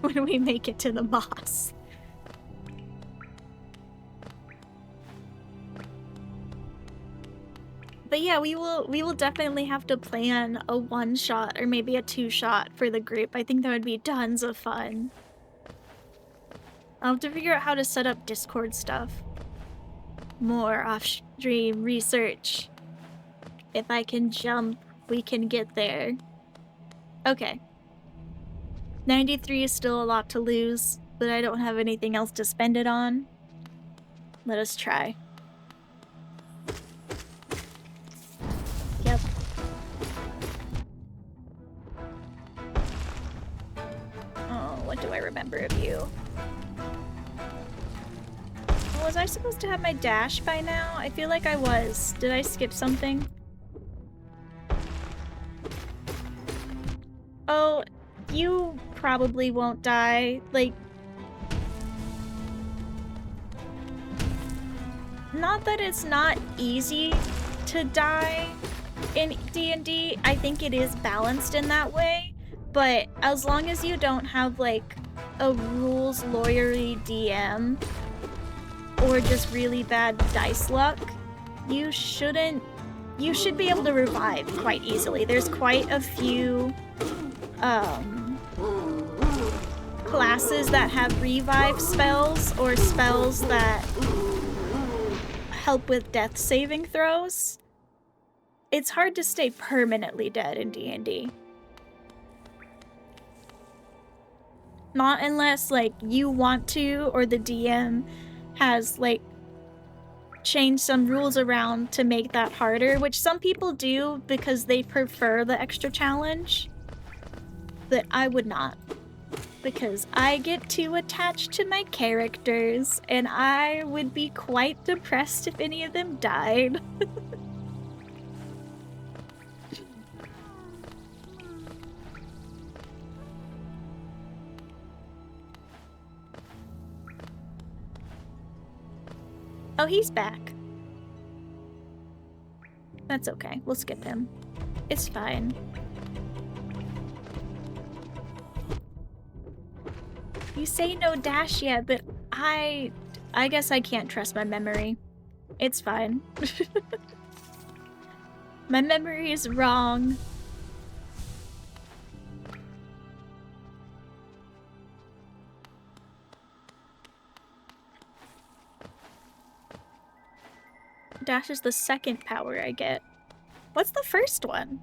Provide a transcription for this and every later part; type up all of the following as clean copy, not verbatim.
when we make it to the boss. But yeah, we will definitely have to plan a one-shot or maybe a two-shot for the group. I think that would be tons of fun. I'll have to figure out how to set up Discord stuff. More off-stream research. If I can jump, we can get there. Okay. 93 is still a lot to lose, but I don't have anything else to spend it on. Let us try. Yep. Oh, what do I remember of you? Oh, was I supposed to have my dash by now? I feel like I was. Did I skip something? Oh, you probably won't die. Like, not that it's not easy to die in D&D. I think it is balanced in that way, but as long as you don't have like a rules lawyery DM or just really bad dice luck, you should be able to revive quite easily. There's quite a few classes that have revive spells or spells that help with death saving throws. It's hard to stay permanently dead in D&D. Not unless like you want to or the DM has like changed some rules around to make that harder, which some people do because they prefer the extra challenge. But I would not, because I get too attached to my characters and I would be quite depressed if any of them died. Oh, he's back. That's okay. We'll skip him. It's fine. You say no dash yet, but I guess I can't trust my memory. It's fine. My memory is wrong. Dash is the second power I get. What's the first one?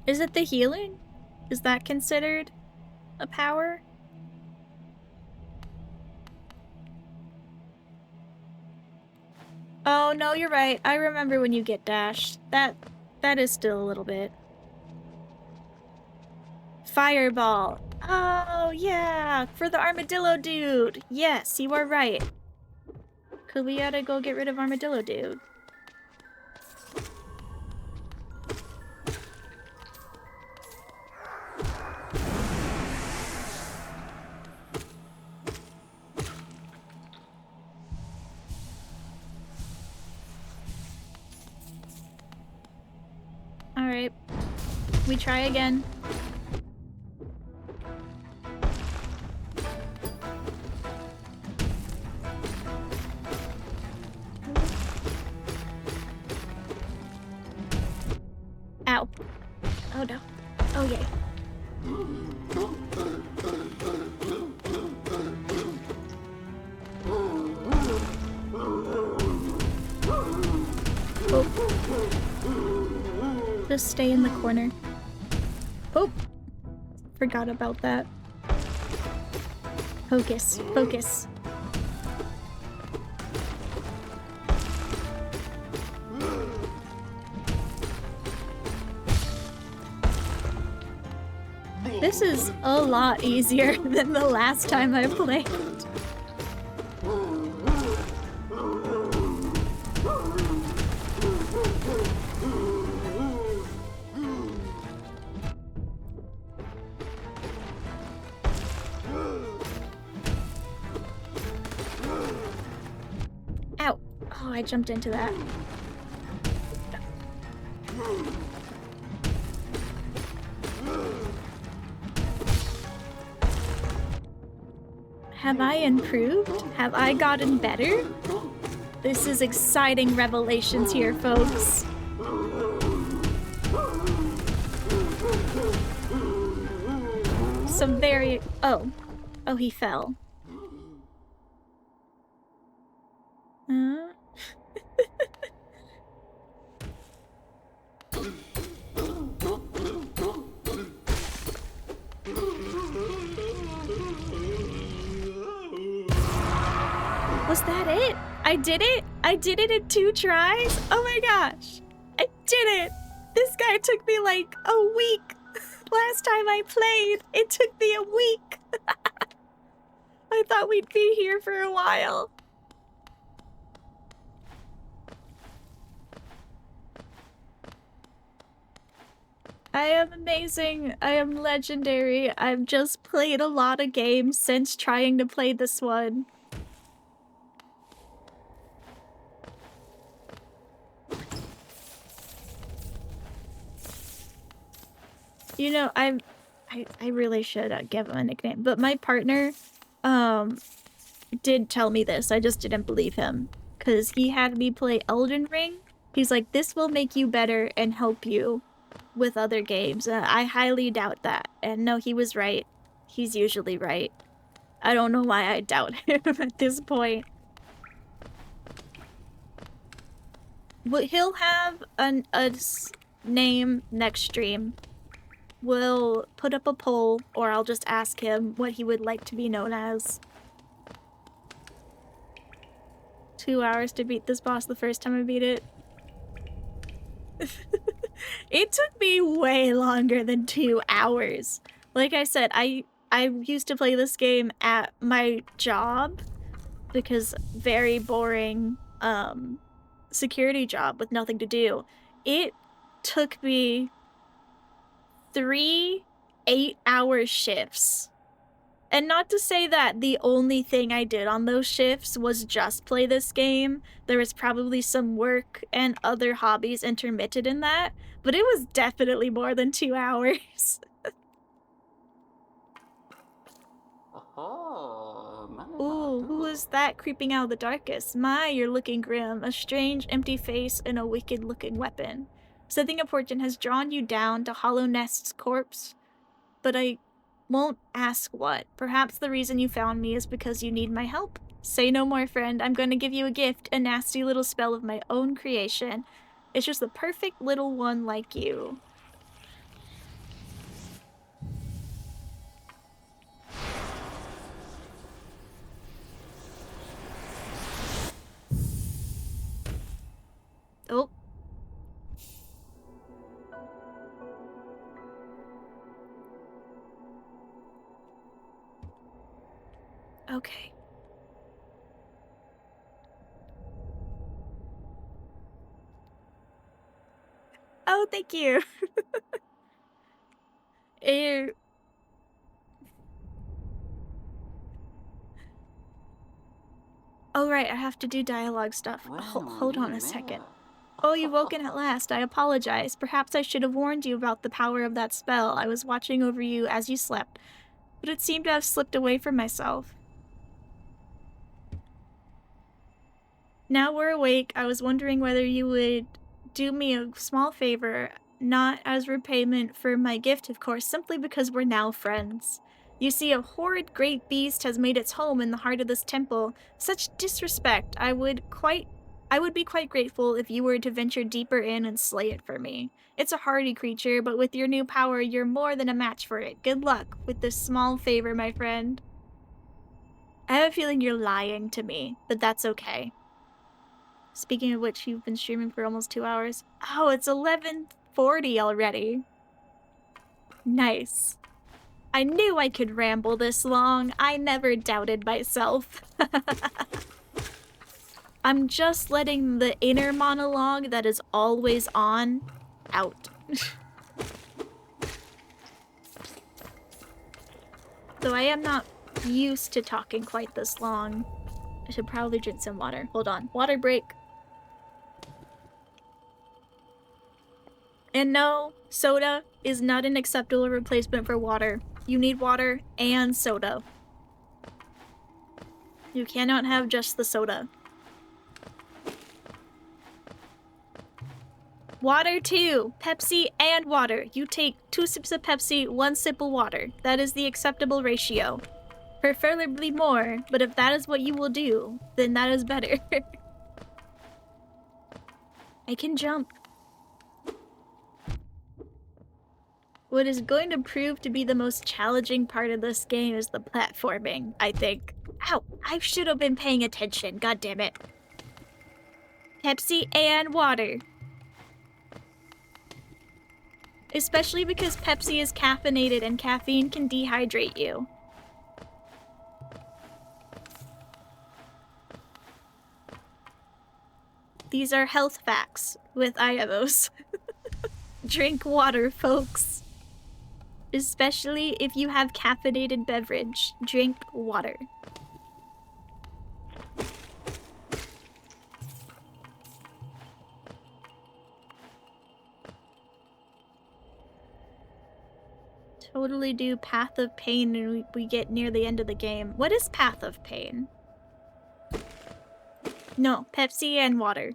Is it the healing? Is that considered a power? Oh, no, you're right. I remember when you get dash. That is still a little bit. Fireball. Oh, yeah, for the armadillo dude. Yes, you are right. Cause we gotta go get rid of armadillo dude. Alright. We try again. Ow. Oh no. Oh yay. Oh. Just stay in the corner. Oh! Forgot about that. Focus. Focus. This is a lot easier than the last time I played. Ow! Oh, I jumped into that. Have I improved? Have I gotten better? This is exciting revelations here, folks. Some very... Oh, he fell. Was that it? I did it? I did it in 2 tries? Oh my gosh. I did it. This guy took me like a week. Last time I played, it took me a week. I thought we'd be here for a while. I am amazing. I am legendary. I've just played a lot of games since trying to play this one. You know, I really should give him a nickname, but my partner did tell me this. I just didn't believe him because he had me play Elden Ring. He's like, this will make you better and help you with other games. I highly doubt that. And no, he was right. He's usually right. I don't know why I doubt him at this point. But he'll have a name next stream. We'll put up a poll, or I'll just ask him what he would like to be known as. 2 hours to beat this boss the first time I beat it. It took me way longer than 2 hours. Like I said, I used to play this game at my job because very boring security job with nothing to do. It took me 3 8-hour shifts. And not to say that the only thing I did on those shifts was just play this game. There was probably some work and other hobbies intermittent in that, but it was definitely more than 2 hours. Ooh, who is that creeping out of the darkest? My, you're looking grim. A strange, empty face and a wicked-looking weapon. Something important has drawn you down to Hollow Nest's corpse, but I won't ask what. Perhaps the reason you found me is because you need my help. Say no more, friend. I'm going to give you a gift, a nasty little spell of my own creation. It's just the perfect little one like you. Oh. Okay. Oh, thank you. Oh, right, I have to do dialogue stuff. Hold on a second. Oh, you've woken at last. I apologize. Perhaps I should have warned you about the power of that spell. I was watching over you as you slept, but it seemed to have slipped away from myself. Now we're awake. I was wondering whether you would do me a small favor, not as repayment for my gift, of course, simply because we're now friends. You see, a horrid great beast has made its home in the heart of this temple. Such disrespect. I would be quite grateful if you were to venture deeper in and slay it for me. It's a hardy creature, but with your new power, you're more than a match for it. Good luck with this small favor, my friend. I have a feeling you're lying to me, but that's okay. Speaking of which, you've been streaming for almost 2 hours. Oh, it's 11:40 already. Nice. I knew I could ramble this long. I never doubted myself. I'm just letting the inner monologue that is always on out. Though I am not used to talking quite this long. I should probably drink some water. Hold on. Water break. And no, soda is not an acceptable replacement for water. You need water and soda. You cannot have just the soda. Water too! Pepsi and water. You take 2 sips of Pepsi, 1 sip of water. That is the acceptable ratio. Preferably more, but if that is what you will do, then that is better. I can jump. What is going to prove to be the most challenging part of this game is the platforming, I think. Ow! I should have been paying attention, god damn it. Pepsi and water. Especially because Pepsi is caffeinated and caffeine can dehydrate you. These are health facts with IMOs. Drink water, folks. Especially if you have caffeinated beverage. Drink water. Totally do Path of Pain when we get near the end of the game. What is Path of Pain? No, Pepsi and water.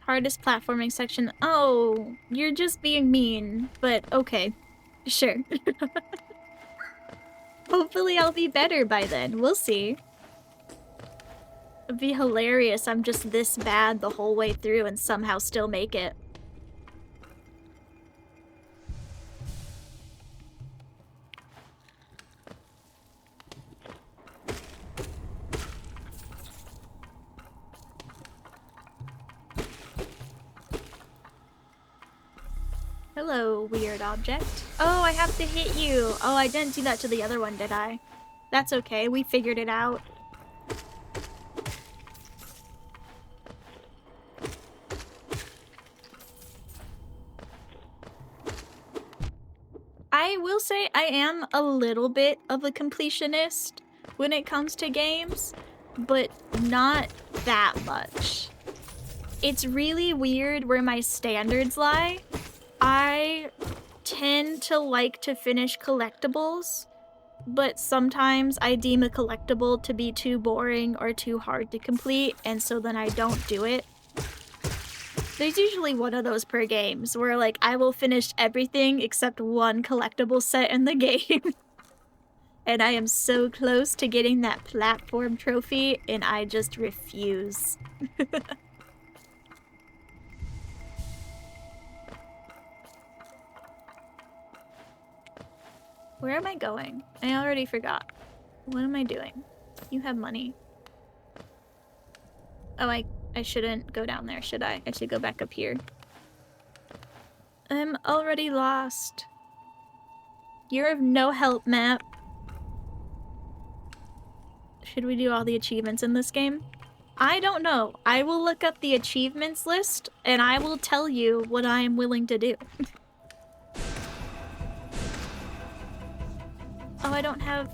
Hardest platforming section. Oh, you're just being mean, but okay. Sure. Hopefully I'll be better by then. We'll see. It'd be hilarious. I'm just this bad the whole way through and somehow still make it. Hello, weird object. Oh, I have to hit you. Oh, I didn't do that to the other one, did I? That's okay. We figured it out. I will say I am a little bit of a completionist when it comes to games, but not that much. It's really weird where my standards lie. I tend to like to finish collectibles, but sometimes I deem a collectible to be too boring or too hard to complete, and so then I don't do it. There's usually one of those per games where, like, I will finish everything except one collectible set in the game. And I am so close to getting that platform trophy, and I just refuse. Where am I going? I already forgot. What am I doing? You have money. Oh, I shouldn't go down there, should I? I should go back up here. I'm already lost. You're of no help, map. Should we do all the achievements in this game? I don't know. I will look up the achievements list, and I will tell you what I am willing to do. Oh, I don't have...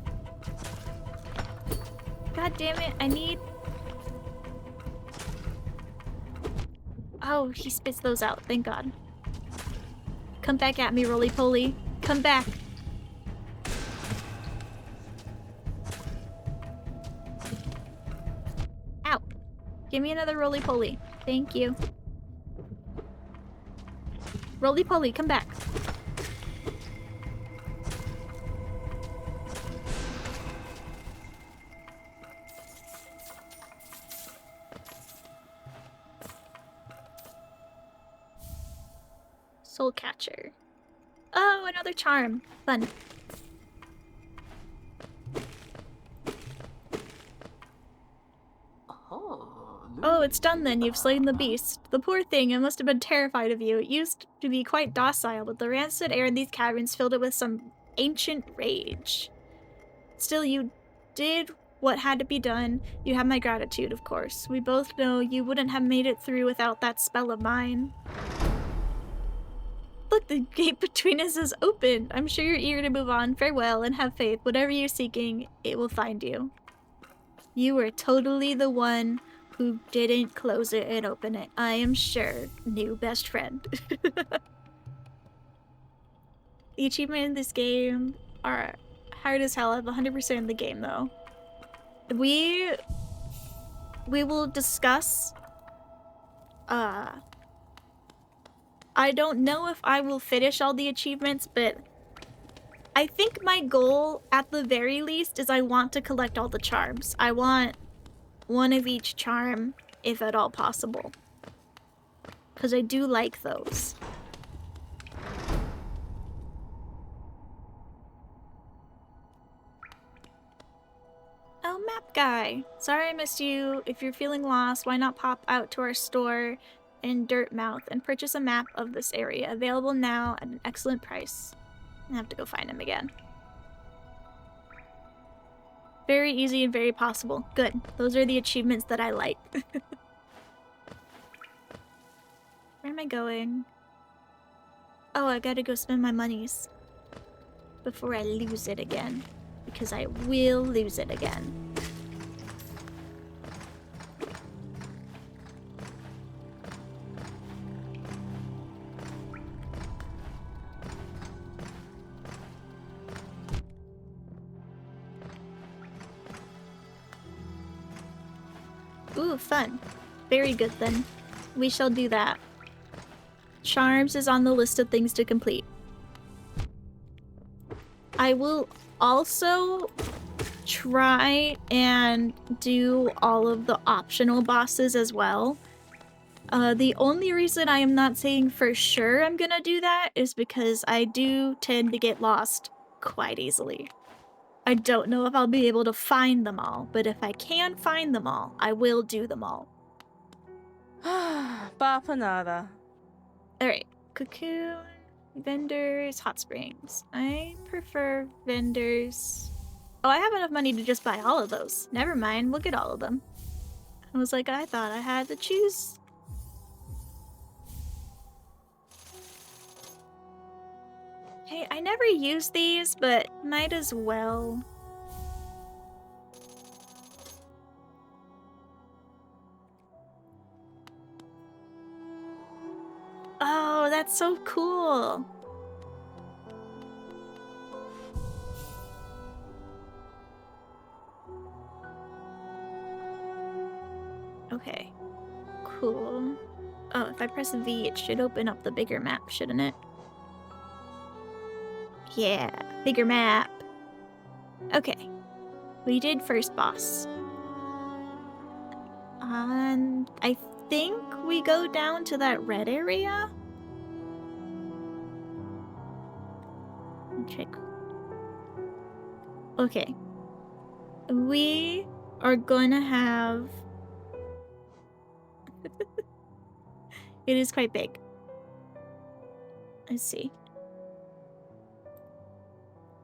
God damn it, I need... Oh, he spits those out, thank God. Come back at me, roly-poly. Come back. Ow. Give me another roly-poly. Thank you. Roly-poly, come back. Soul catcher. Oh, another charm. Fun. Oh, it's done then. You've slain the beast. The poor thing, it must have been terrified of you. It used to be quite docile, but the rancid air in these caverns filled it with some ancient rage. Still, you did what had to be done. You have my gratitude, of course. We both know you wouldn't have made it through without that spell of mine. Look, The gate between us is open. I'm sure you're eager to move on. Farewell and have faith. Whatever you're seeking, it will find you. You were totally the one who didn't close it and open it. I am sure. New best friend. The achievement in this game are hard as hell. I have 100% in the game though. We will discuss. I don't know if I will finish all the achievements, but I think my goal at the very least is I want to collect all the charms. I want one of each charm, if at all possible. Because I do like those. Oh, map guy. Sorry I missed you. If you're feeling lost, why not pop out to our store in Dirtmouth and purchase a map of this area. Available now at an excellent price. I have to go find him again. Very easy and very possible. Good. Those are the achievements that I like. Where am I going? Oh, I gotta go spend my monies before I lose it again. Because I will lose it again. Ooh, fun. Very good then. We shall do that. Charms is on the list of things to complete. I will also try and do all of the optional bosses as well. The only reason I am not saying for sure I'm gonna do that is because I do tend to get lost quite easily. I don't know if I'll be able to find them all, but if I can find them all, I will do them all. Bapanada. Alright, cocoon, vendors, hot springs. I prefer vendors. Oh, I have enough money to just buy all of those. Never mind, look at all of them. I was like, I thought I had to choose. Hey, I never use these, but might as well. Oh, that's so cool. Okay, cool. Oh, if I press V, it should open up the bigger map, shouldn't it? Yeah, bigger map. Okay, we did first boss. And I think we go down to that red area? Check. Okay. We are gonna have... It is quite big. Let's see.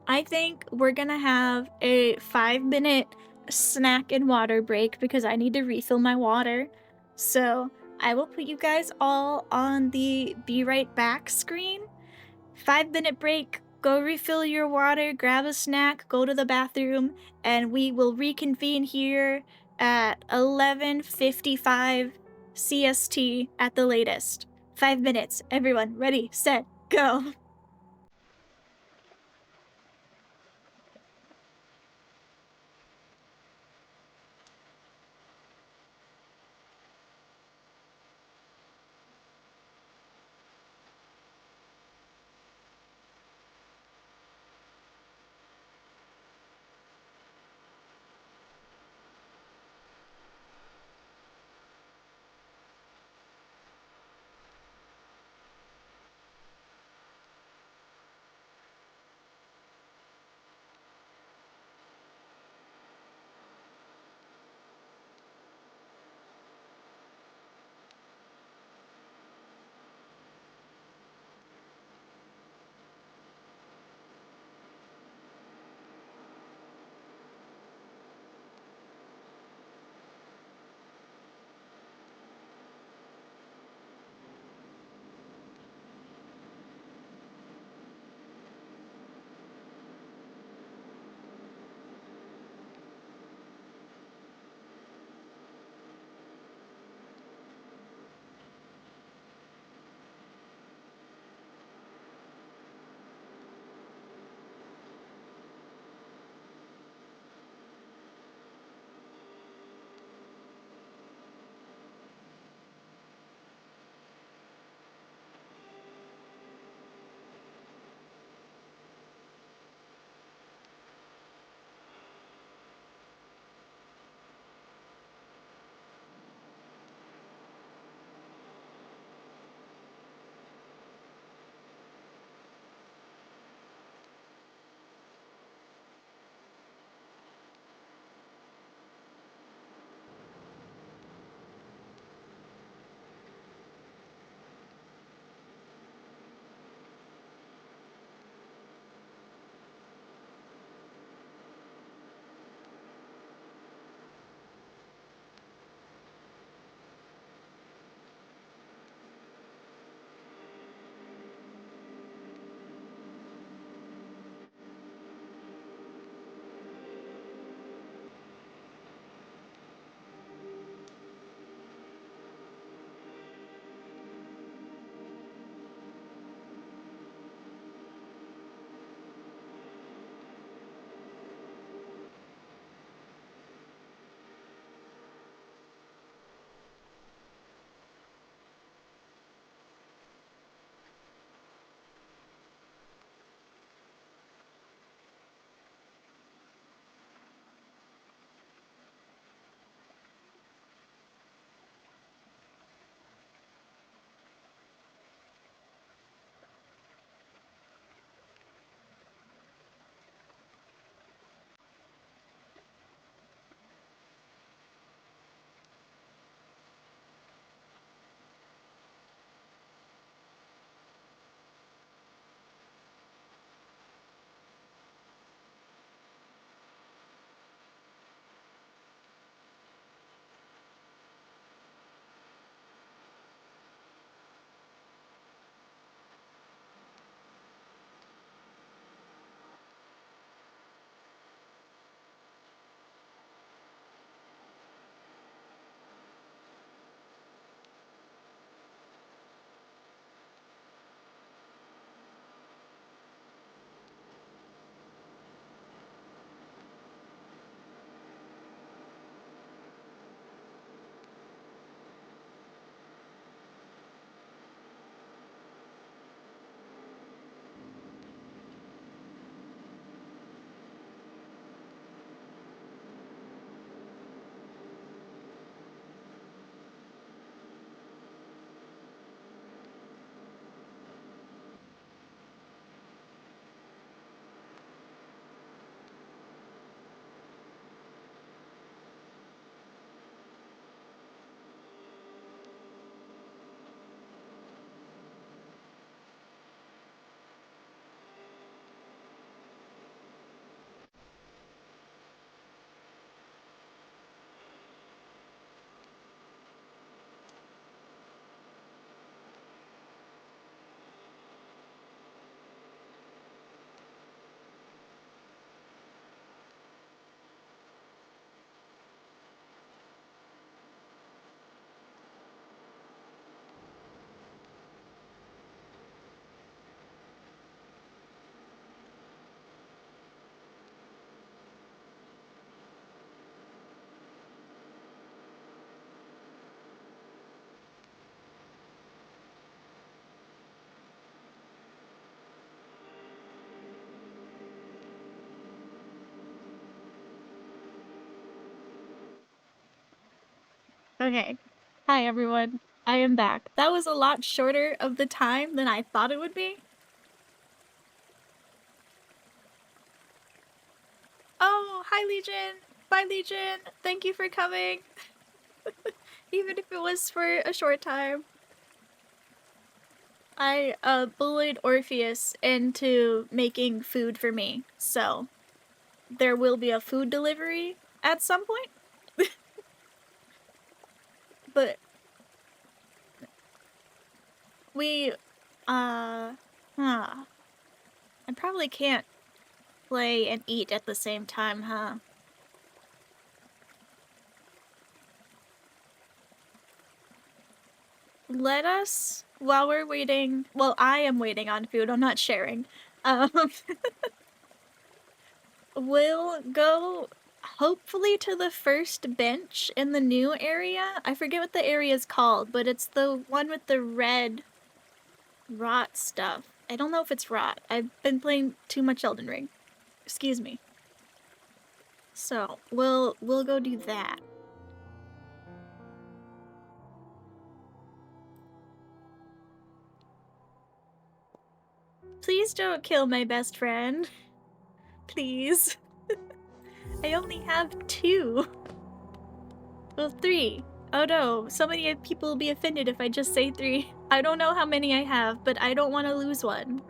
I think we're gonna have a 5-minute snack and water break because I need to refill my water. So I will put you guys all on the be right back screen. 5-minute break, go refill your water, grab a snack, go to the bathroom, and we will reconvene here at 11:55 CST at the latest. 5 minutes. Everyone, ready, set, go. Okay. Hi, everyone. I am back. That was a lot shorter of the time than I thought it would be. Oh, hi, Legion. Bye, Legion. Thank you for coming. Even if it was for a short time. I bullied Orpheus into making food for me, so there will be a food delivery at some point. But we, I probably can't play and eat at the same time, huh? Let us, while we're waiting, well, I am waiting on food, I'm not sharing. We'll go, hopefully, to the first bench in the new area. I forget what the area is called, but it's the one with the red rot stuff. I don't know if it's rot. I've been playing too much Elden Ring. Excuse me. So, we'll go do that. Please don't kill my best friend. Please. I only have 2. Well, 3. Oh no, so many people will be offended if I just say 3. I don't know how many I have, but I don't want to lose one.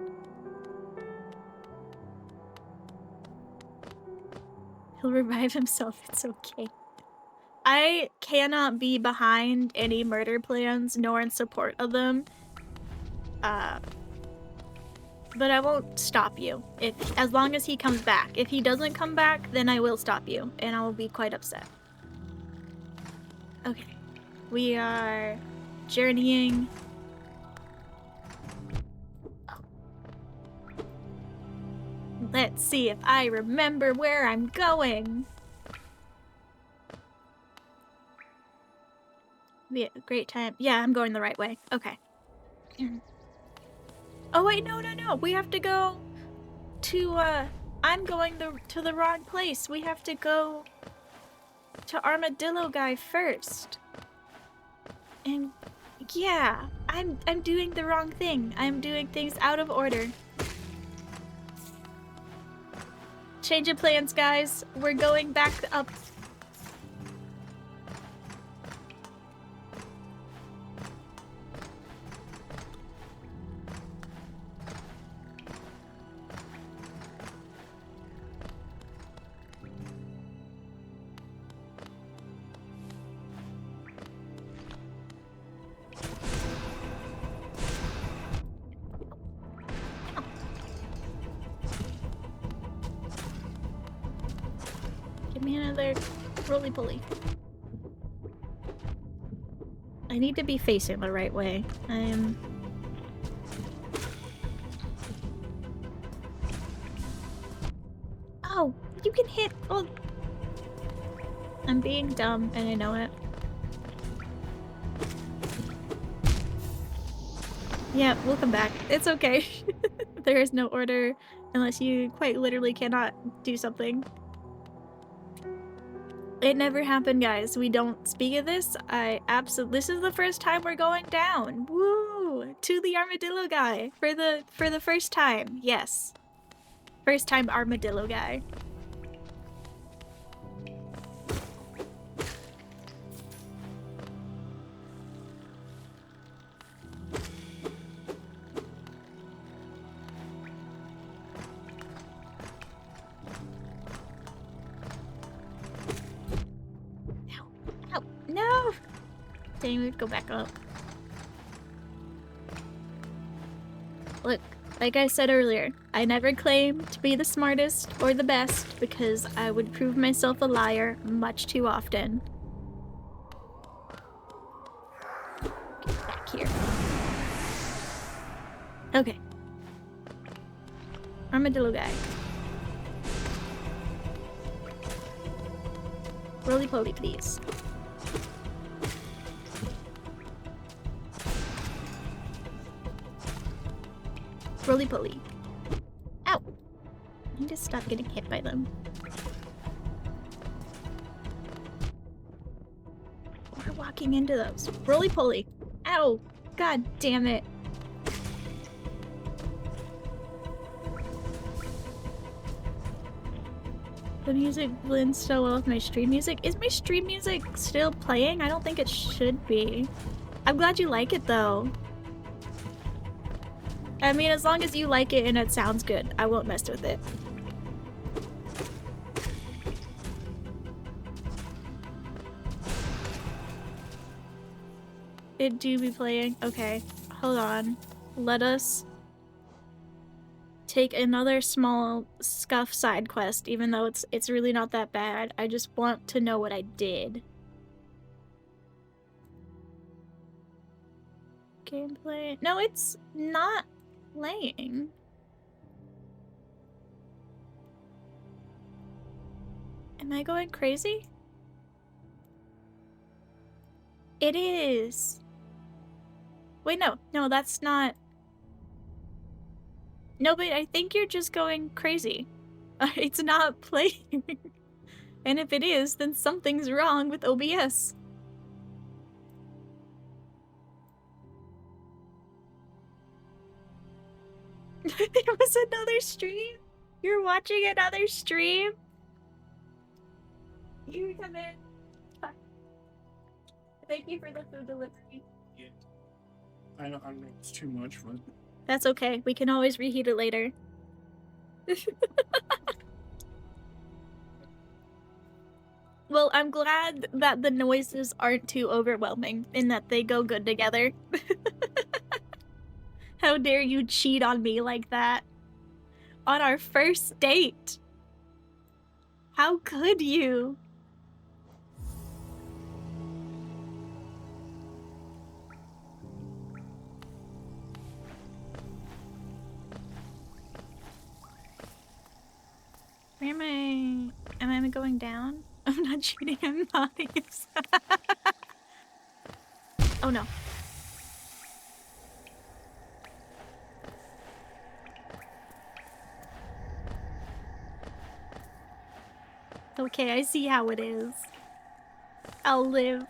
He'll revive himself, it's okay. I cannot be behind any murder plans, nor in support of them. But I won't stop you, as long as he comes back. If he doesn't come back, then I will stop you, and I will be quite upset. Okay. We are journeying. Oh. Let's see if I remember where I'm going. Be a great time. Yeah, I'm going the right way. Okay. Oh wait, no. We have to go to, I'm going to the wrong place. We have to go to Armadillo Guy first. And yeah, I'm doing the wrong thing. I'm doing things out of order. Change of plans, guys. We're going back up. Give me another roly-poly. I need to be facing the right way. Oh, you can hit. Oh, I'm being dumb and I know it. Yeah, we'll come back. It's okay. There is no order unless you quite literally cannot do something. It never happened, guys. We don't speak of this. This is the first time we're going down. Woo! To the Armadillo Guy for the first time. Yes. First time Armadillo Guy. No! Dang, we would go back up. Look, like I said earlier, I never claim to be the smartest or the best because I would prove myself a liar much too often. Get back here. Okay. Armadillo Guy. Roly-poly, please. Roly-poly. Ow! I need to stop getting hit by them. We're walking walking into those. Roly-poly. Ow. God damn it. The music blends so well with my stream music. Is my stream music still playing? I don't think it should be. I'm glad you like it though. I mean, as long as you like it and it sounds good, I won't mess with it. It do be playing? Okay, hold on. Let us take another small Scuff side quest, even though it's really not that bad. I just want to know what I did. Gameplay. No, it's not playing. Am I going crazy? It is. Wait, no, that's not. No, but I think you're just going crazy. It's not playing. And if it is, then something's wrong with OBS. There was another stream? You're watching another stream? You come in. Thank you for the food delivery. Yeah. I know it's too much, but... That's okay. We can always reheat it later. Well, I'm glad that the noises aren't too overwhelming and that they go good together. How dare you cheat on me like that? On our first date! How could you? Where am I? Am I going down? I'm not cheating, I'm nice. Oh no. Okay, I see how it is. I'll live.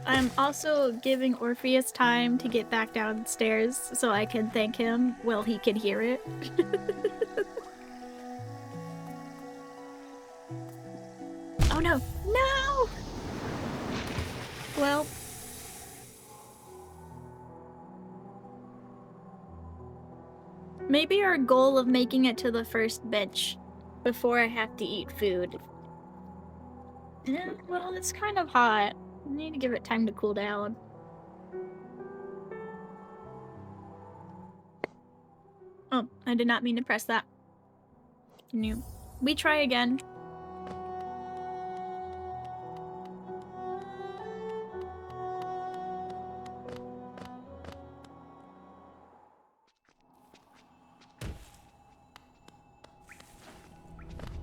I'm also giving Orpheus time to get back downstairs so I can thank him while he can hear it. Oh no! No! Well... maybe our goal of making it to the first bench before I have to eat food. Yeah, well, it's kind of hot. I need to give it time to cool down. Oh, I did not mean to press that. Can you... we try again.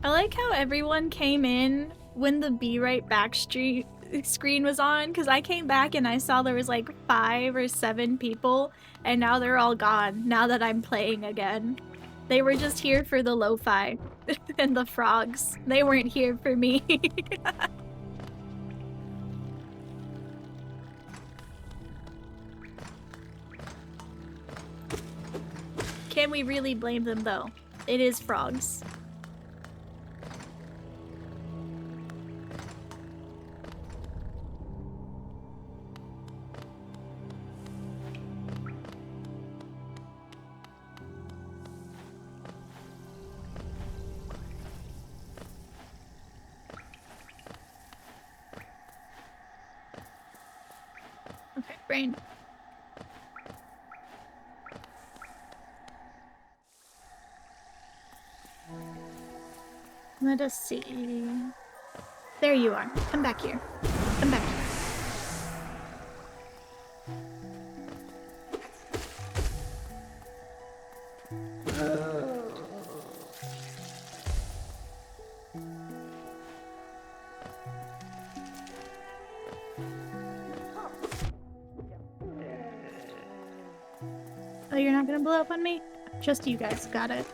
I like how everyone came in when the Be Right Back screen was on, because I came back and I saw there was like 5 or 7 people, and now they're all gone, now that I'm playing again. They were just here for the lo-fi and the frogs. They weren't here for me. Can we really blame them though? It is frogs. Okay, brain. Let us see. There you are. Come back here. Come back here. Oh, you're not gonna blow up on me? Just you guys, got it.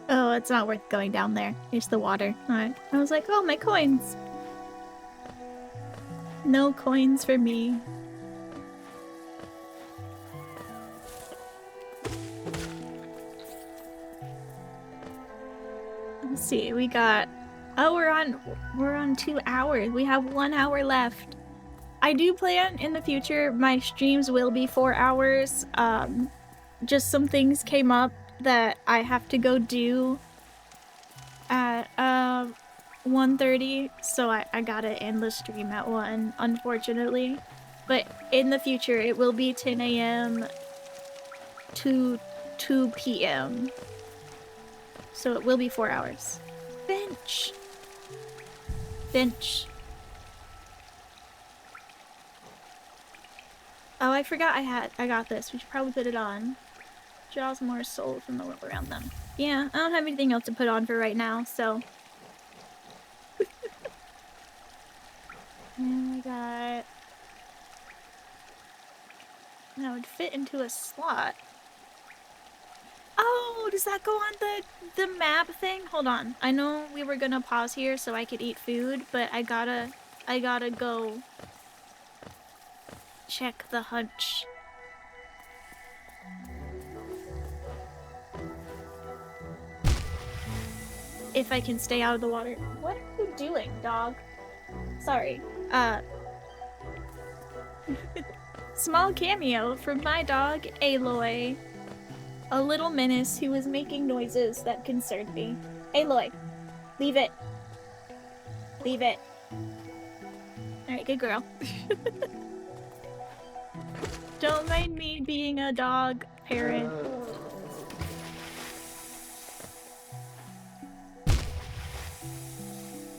Oh, it's not worth going down there. It's the water. Alright. I was like, oh, my coins! No coins for me. Let's see, we got... Oh, we're on 2 hours. We have 1 hour left. I do plan in the future, my streams will be 4 hours. Just some things came up that I have to go do at 1:30, so I gotta end the stream at 1, unfortunately. But in the future, it will be 10 a.m. to 2 p.m. So it will be 4 hours. Bench! Bench. Oh, I forgot I got this. We should probably put it on. Draws more soul from the world around them. Yeah, I don't have anything else to put on for right now, so... And I got... That would fit into a slot. Oh, does that go on the map thing? Hold on. I know we were gonna pause here so I could eat food, but I gotta go check the hunch. If I can stay out of the water. What are you doing, dog? Sorry. Small cameo from my dog, Aloy. A little menace who was making noises that concerned me. Aloy, leave it. Leave it. Alright, good girl. Don't mind me being a dog parent.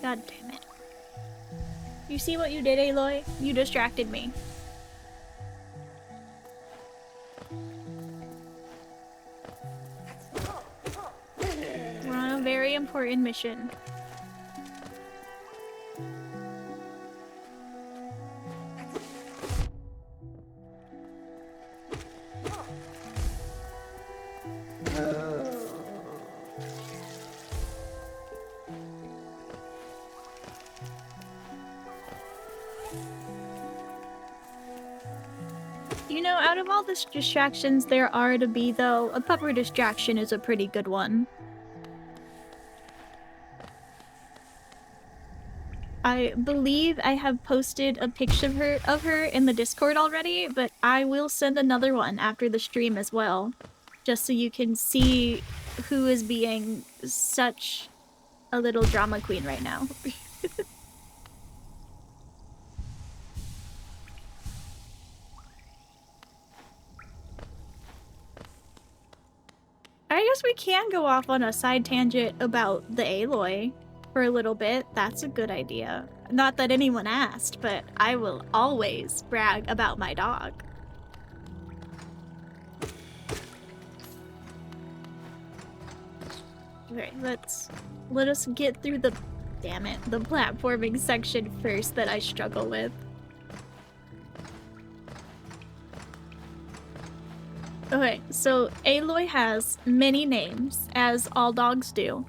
God damn it. You see what you did, Aloy? You distracted me. We're on a very important mission. You know, out of all the distractions there are to be, though, a pupper distraction is a pretty good one. I believe I have posted a picture of her in the Discord already, but I will send another one after the stream as well, just so you can see who is being such a little drama queen right now. I guess we can go off on a side tangent about the Aloy for a little bit. That's a good idea. Not that anyone asked, but I will always brag about my dog. Okay, let us get through the, damn it, the platforming section first that I struggle with. Okay, so Aloy has many names, as all dogs do.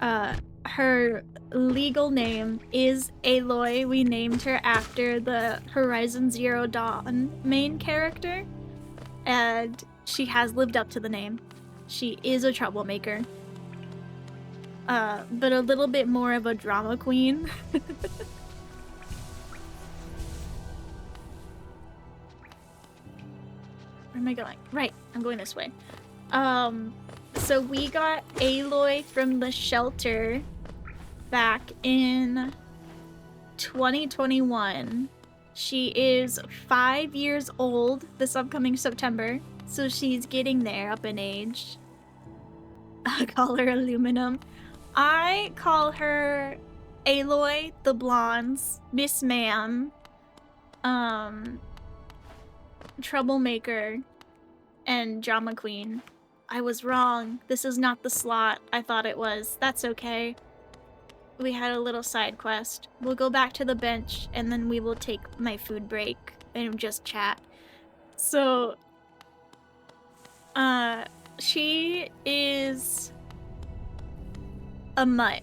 Her legal name is Aloy. We named her after the Horizon Zero Dawn main character, and she has lived up to the name. She is a troublemaker, but a little bit more of a drama queen. Where am I going? Right, I'm going this way. So we got Aloy from the shelter back in 2021. She is 5 years old this upcoming September, so she's getting there up in age. I call her Aluminum. I call her Aloy the Blondes, Miss Ma'am, troublemaker, and drama queen. I was wrong. This is not the slot I thought it was. That's okay. we had a little side quest. We'll go back to the bench and then we will take my food break and just chat. So, she is a mutt.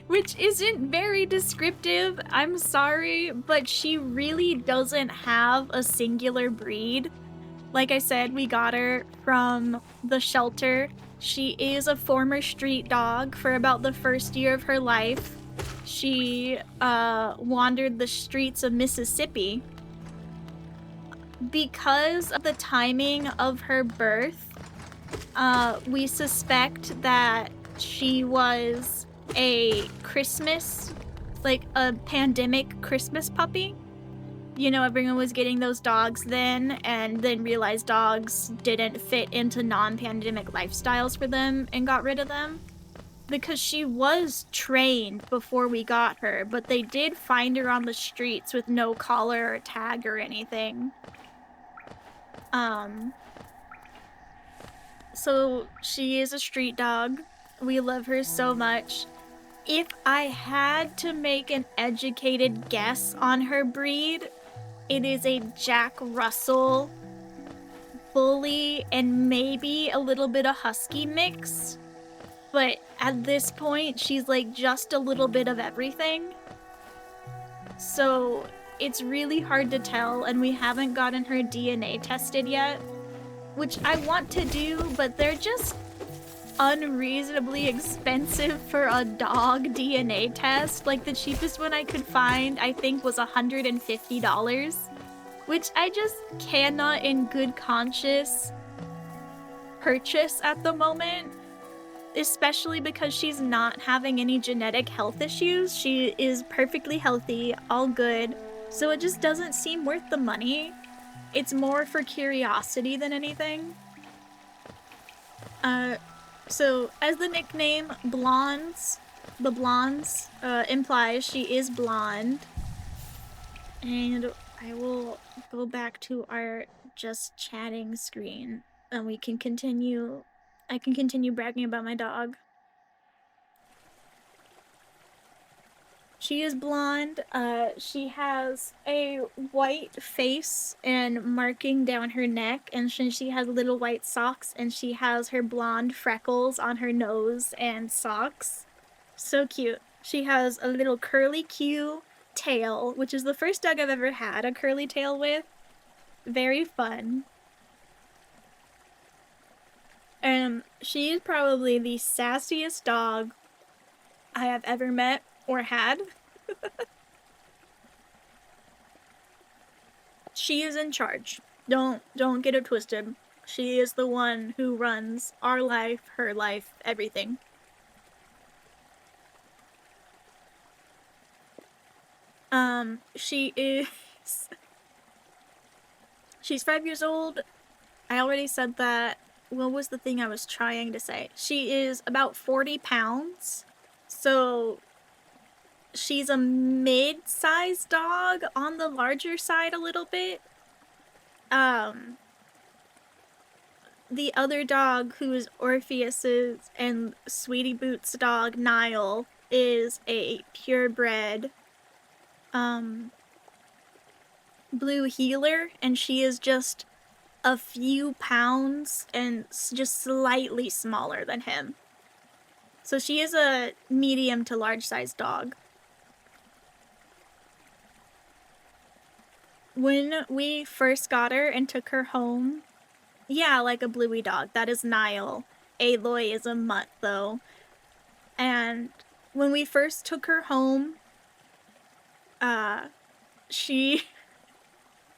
Which isn't very descriptive, I'm sorry, but she really doesn't have a singular breed. Like I said, we got her from the shelter. She is a former street dog for about the first year of her life. She wandered the streets of Mississippi. Because of the timing of her birth, we suspect that she was a Christmas, like a pandemic Christmas puppy. You know, everyone was getting those dogs then, and then realized dogs didn't fit into non-pandemic lifestyles for them and got rid of them. Because she was trained before we got her, but they did find her on the streets with no collar or tag or anything. So she is a street dog. We love her so much. If I had to make an educated guess on her breed, it is a Jack Russell bully and maybe a little bit of husky mix. But at this point, she's like just a little bit of everything. So it's really hard to tell, and we haven't gotten her DNA tested yet, which I want to do, but they're just unreasonably expensive for a dog DNA test. Like the cheapest one I could find, I think, was $150, which I just cannot in good conscience purchase at the moment, especially because she's not having any genetic health issues. She is perfectly healthy, all good, so it just doesn't seem worth the money. It's more for curiosity than anything. So as the nickname Blondes, the Blondes implies, she is blonde. And I will go back to our just chatting screen and we can continue. I can continue bragging about my dog. She is blonde. She has a white face and marking down her neck, and she has little white socks, and she has her blonde freckles on her nose and socks. So cute. She has a little curly Q tail, which is the first dog I've ever had a curly tail with. Very fun. She is probably the sassiest dog I have ever met or had. She is in charge. Don't get it twisted. She is the one who runs our life, her life, everything. She is... She's 5 years old. I already said that. What was the thing I was trying to say? She is about 40 pounds. So she's a mid-sized dog, on the larger side a little bit. The other dog, who is Orpheus's and Sweetie Boots' dog, Nile, is a purebred blue heeler, and she is just a few pounds and just slightly smaller than him. So she is a medium to large sized dog. When we first got her and took her home, yeah, like a bluey dog. That is Nile. Aloy is a mutt, though. And when we first took her home, she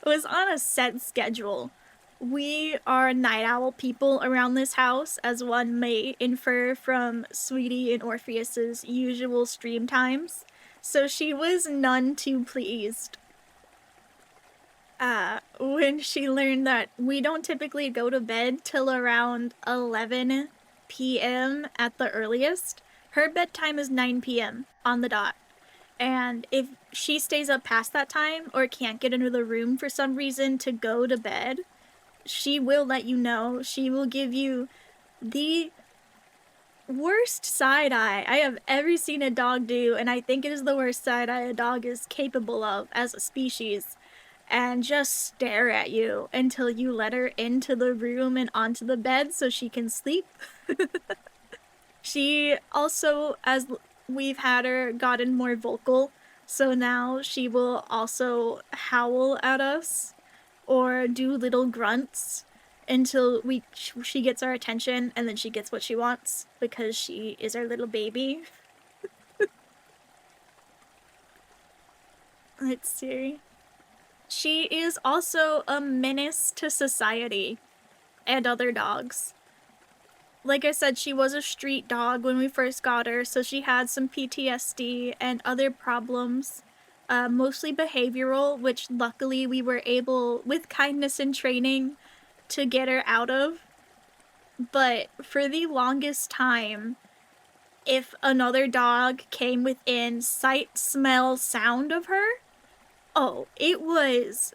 was on a set schedule. We are night owl people around this house, as one may infer from Sweetie and Orpheus's usual stream times. So she was none too pleased when she learned that we don't typically go to bed till around 11 p.m. at the earliest. Her bedtime is 9 p.m. on the dot. And if she stays up past that time or can't get into the room for some reason to go to bed, she will let you know. She will give you the worst side-eye I have ever seen a dog do, and I think it is the worst side-eye a dog is capable of as a species, and just stare at you until you let her into the room and onto the bed so she can sleep. She also, as we've had her, gotten more vocal, so now she will also howl at us or do little grunts until she gets our attention, and then she gets what she wants because she is our little baby. Let's see. She is also a menace to society and other dogs. Like I said, she was a street dog when we first got her, so she had some PTSD and other problems, mostly behavioral, which luckily we were able, with kindness and training, to get her out of. But for the longest time, if another dog came within sight, smell, sound of her, oh, it was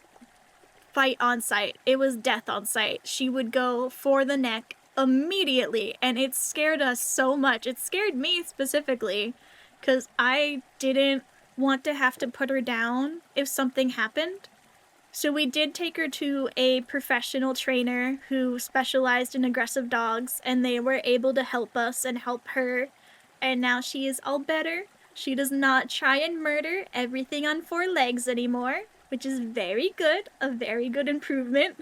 fight on sight. It was death on sight. She would go for the neck immediately, and it scared us so much. It scared me specifically because I didn't want to have to put her down if something happened. So we did take her to a professional trainer who specialized in aggressive dogs, and they were able to help us and help her, and now she is all better. She does not try and murder everything on four legs anymore, which is very good, a very good improvement.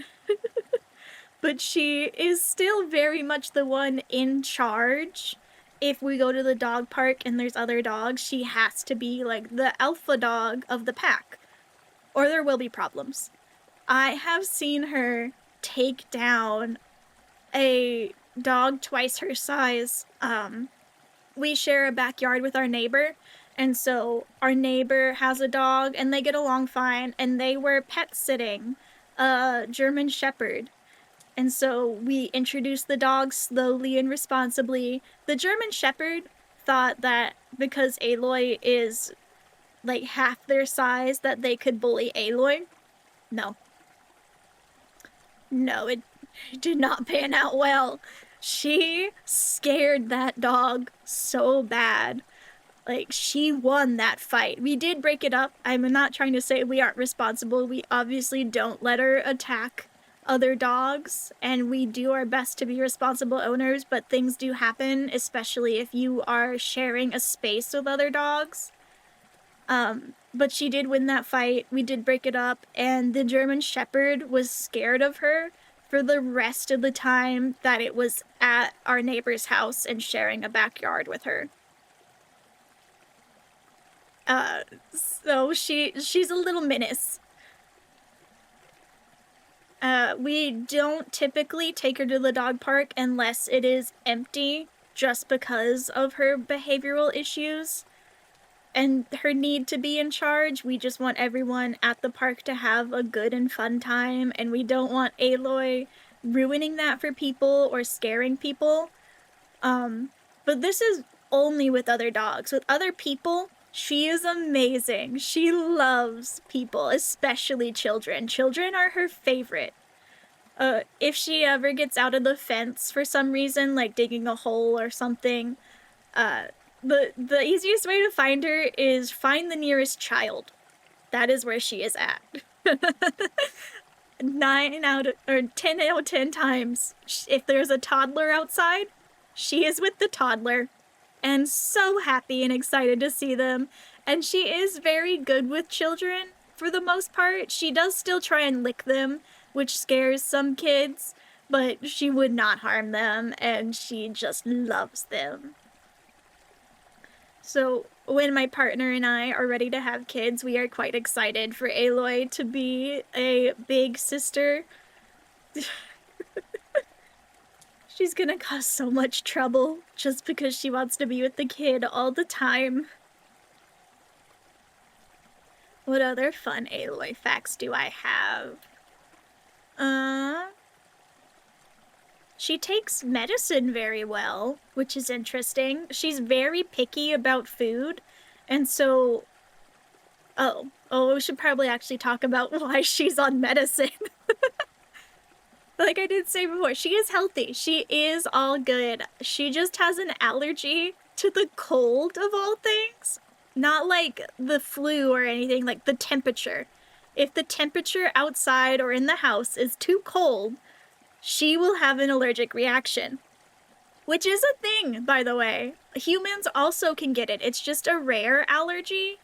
But she is still very much the one in charge. If we go to the dog park and there's other dogs, she has to be like the alpha dog of the pack, or there will be problems. I have seen her take down a dog twice her size. We share a backyard with our neighbor, and so our neighbor has a dog and they get along fine, and they were pet sitting a German Shepherd. And so we introduced the dog slowly and responsibly. The German Shepherd thought that because Aloy is like half their size that they could bully Aloy. No. No, it did not pan out well. She scared that dog so bad. Like, she won that fight. We did break it up. I'm not trying to say we aren't responsible. We obviously don't let her attack other dogs, and we do our best to be responsible owners, but things do happen, especially if you are sharing a space with other dogs. But she did win that fight. We did break it up, and the German Shepherd was scared of her for the rest of the time that it was at our neighbor's house and sharing a backyard with her. So she's a little menace. We don't typically take her to the dog park unless it is empty, just because of her behavioral issues and her need to be in charge. We just want everyone at the park to have a good and fun time, and we don't want Aloy ruining that for people or scaring people. But this is only with other dogs. With other people, she is amazing. She loves people, especially children. Children are her favorite. If she ever gets out of the fence for some reason, like digging a hole or something, the easiest way to find her is find the nearest child. That is where she is at. 10 out of 10 times, if there's a toddler outside, she is with the toddler, and so happy and excited to see them. And she is very good with children for the most part. She does still try and lick them, which scares some kids, but she would not harm them, and she just loves them. So when my partner and I are ready to have kids, we are quite excited for Aloy to be a big sister. She's gonna cause so much trouble just because she wants to be with the kid all the time. What other fun Aloy facts do I have? She takes medicine very well, which is interesting. She's very picky about food, and so... Oh, we should probably actually talk about why she's on medicine. Like I did say before, she is healthy. She is all good. She just has an allergy to the cold of all things. Not like the flu or anything, like the temperature. If the temperature outside or in the house is too cold, she will have an allergic reaction. Which is a thing, by the way. Humans also can get it. It's just a rare allergy.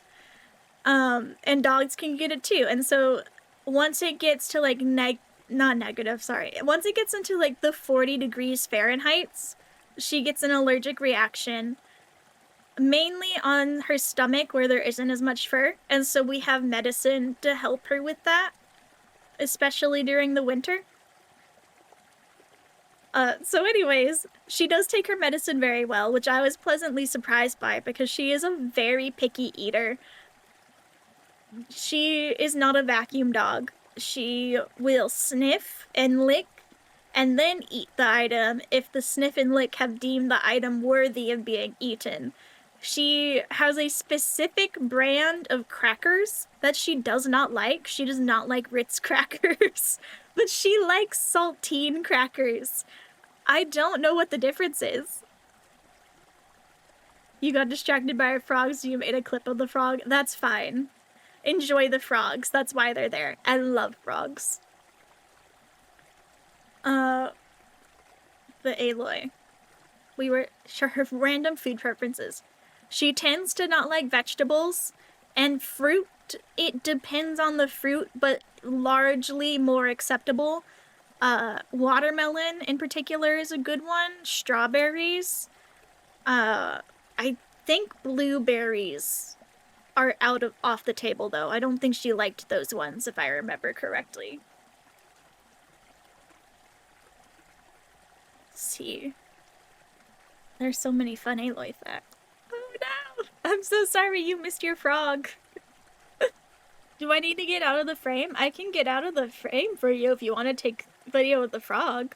And dogs can get it too. And so once it gets to like not negative, sorry. Once it gets into like the 40 degrees Fahrenheit, she gets an allergic reaction, mainly on her stomach where there isn't as much fur. And so we have medicine to help her with that, especially during the winter. So anyways, she does take her medicine very well, which I was pleasantly surprised by because she is a very picky eater. She is not a vacuum dog. She will sniff and lick and then eat the item if the sniff and lick have deemed the item worthy of being eaten. She has a specific brand of crackers that she does not like. She does not like Ritz crackers, but she likes saltine crackers. I don't know what the difference is. You got distracted by our frogs, so you made a clip of the frog. That's fine. Enjoy the frogs. That's why they're there. I love frogs. The Aloy. We were sure her random food preferences. She tends to not like vegetables and fruit. It depends on the fruit, but largely more acceptable. Watermelon in particular is a good one. Strawberries. I think blueberries are off the table though. I don't think she liked those ones if I remember correctly. Let's see. There's so many fun Aloy facts. Oh no! I'm so sorry you missed your frog. Do I need to get out of the frame? I can get out of the frame for you if you want to take video with the frog.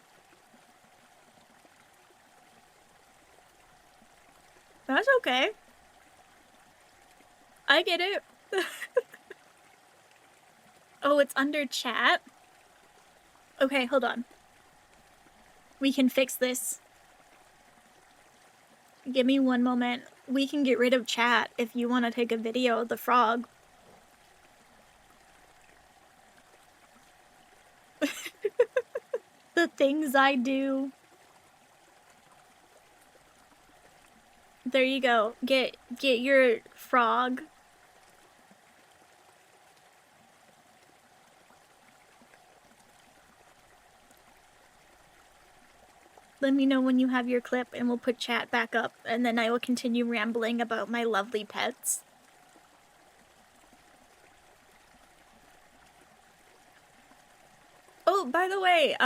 That's okay. I get it. Oh, it's under chat? Okay, hold on. We can fix this. Give me one moment. We can get rid of chat if you want to take a video of the frog. The things I do. There you go. Get your frog. Let me know when you have your clip and we'll put chat back up, and then I will continue rambling about my lovely pets. Oh, by the way,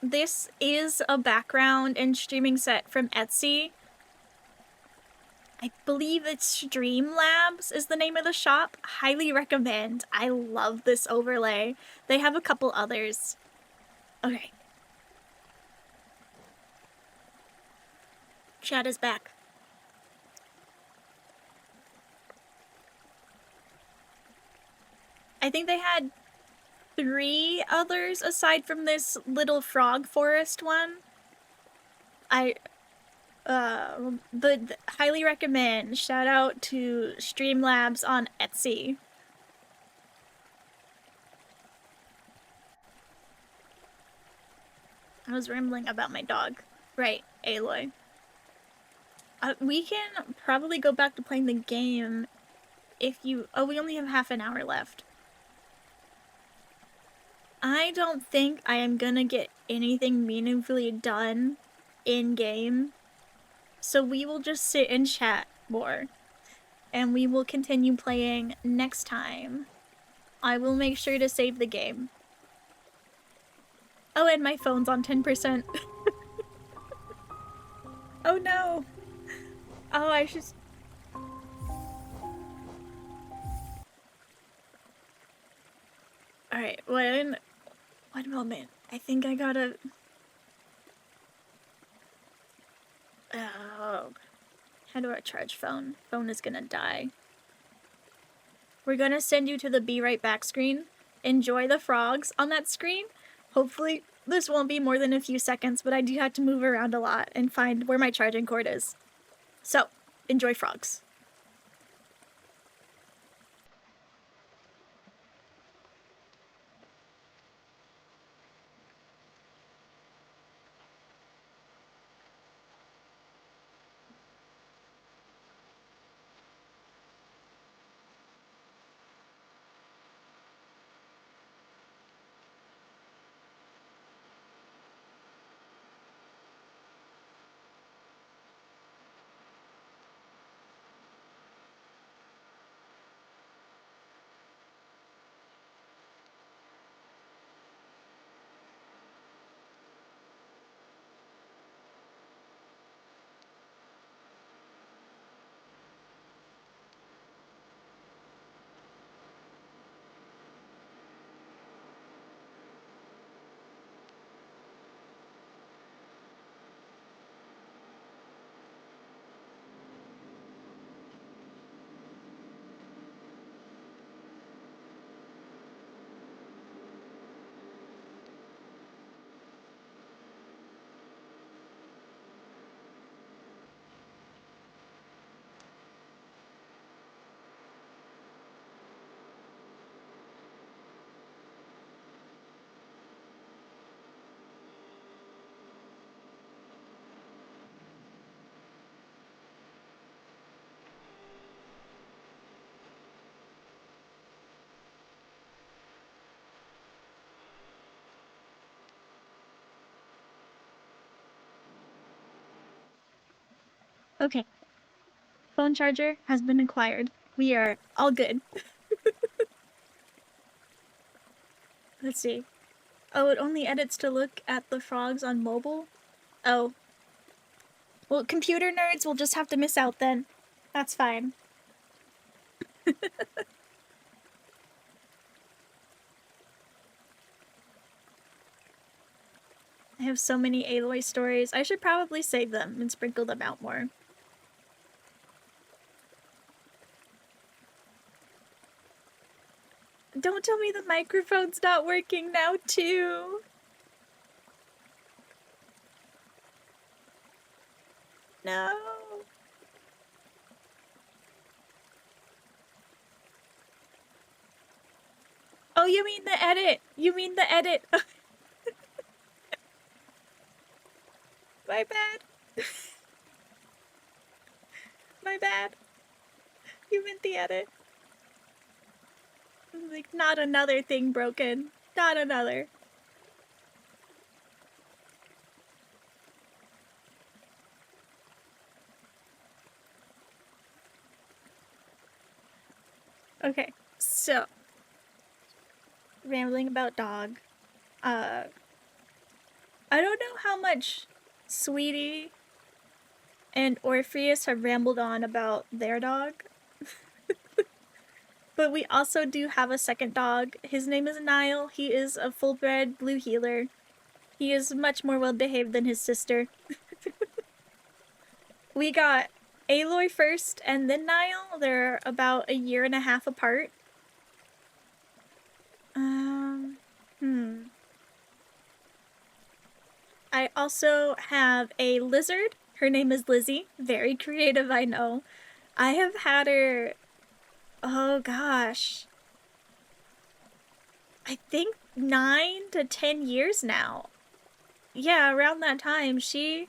this is a background and streaming set from Etsy. I believe it's Streamlabs is the name of the shop. Highly recommend. I love this overlay. They have a couple others. Okay. Chat is back. I think they had 3 others aside from this little frog forest one. But highly recommend. Shout out to Streamlabs on Etsy. I was rambling about my dog. Right, Aloy. We can probably go back to playing the game if you... Oh, we only have half an hour left. I don't think I am gonna get anything meaningfully done in-game. So we will just sit and chat more. And we will continue playing next time. I will make sure to save the game. Oh, and my phone's on 10%. Oh no! Oh, I should... Alright, one moment. I think I gotta... Oh. How do I charge phone? Phone is gonna die. We're gonna send you to the be right back screen. Enjoy the frogs on that screen. Hopefully this won't be more than a few seconds, but I do have to move around a lot and find where my charging cord is. So, enjoy frogs. Okay. Phone charger has been acquired. We are all good. Let's see. Oh, it only edits to look at the frogs on mobile? Oh. Well, computer nerds will just have to miss out then. That's fine. I have so many Aloy stories. I should probably save them and sprinkle them out more. Don't tell me the microphone's not working now, too. No. Oh, you mean the edit. You mean the edit. My bad. My bad. You meant the edit. Like, not another thing broken. Not another. Okay, so rambling about dog. I don't know how much Sweetie and Orpheus have rambled on about their dog. But we also do have a second dog. His name is Nile. He is a full-bred blue heeler. He is much more well-behaved than his sister. We got Aloy first and then Nile. They're about 1.5 years apart. I also have a lizard. Her name is Lizzy. Very creative, I know. I have had her, oh gosh, I think 9 to 10 years now. Yeah, around that time. She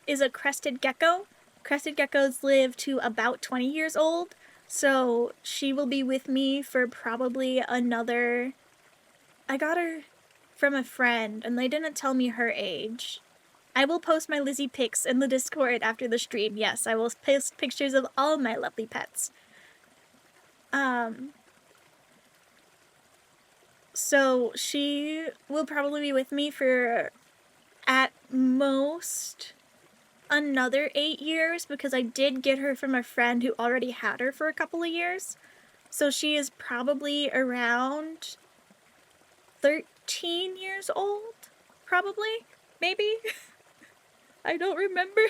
is a crested gecko. Crested geckos live to about 20 years old, so she will be with me for probably another... I got her from a friend, and they didn't tell me her age. I will post my Lizzy pics in the Discord after the stream. Yes, I will post pictures of all my lovely pets. So she will probably be with me for, at most, another 8 years, because I did get her from a friend who already had her for a couple of years. So she is probably around 13 years old, probably, maybe. I don't remember.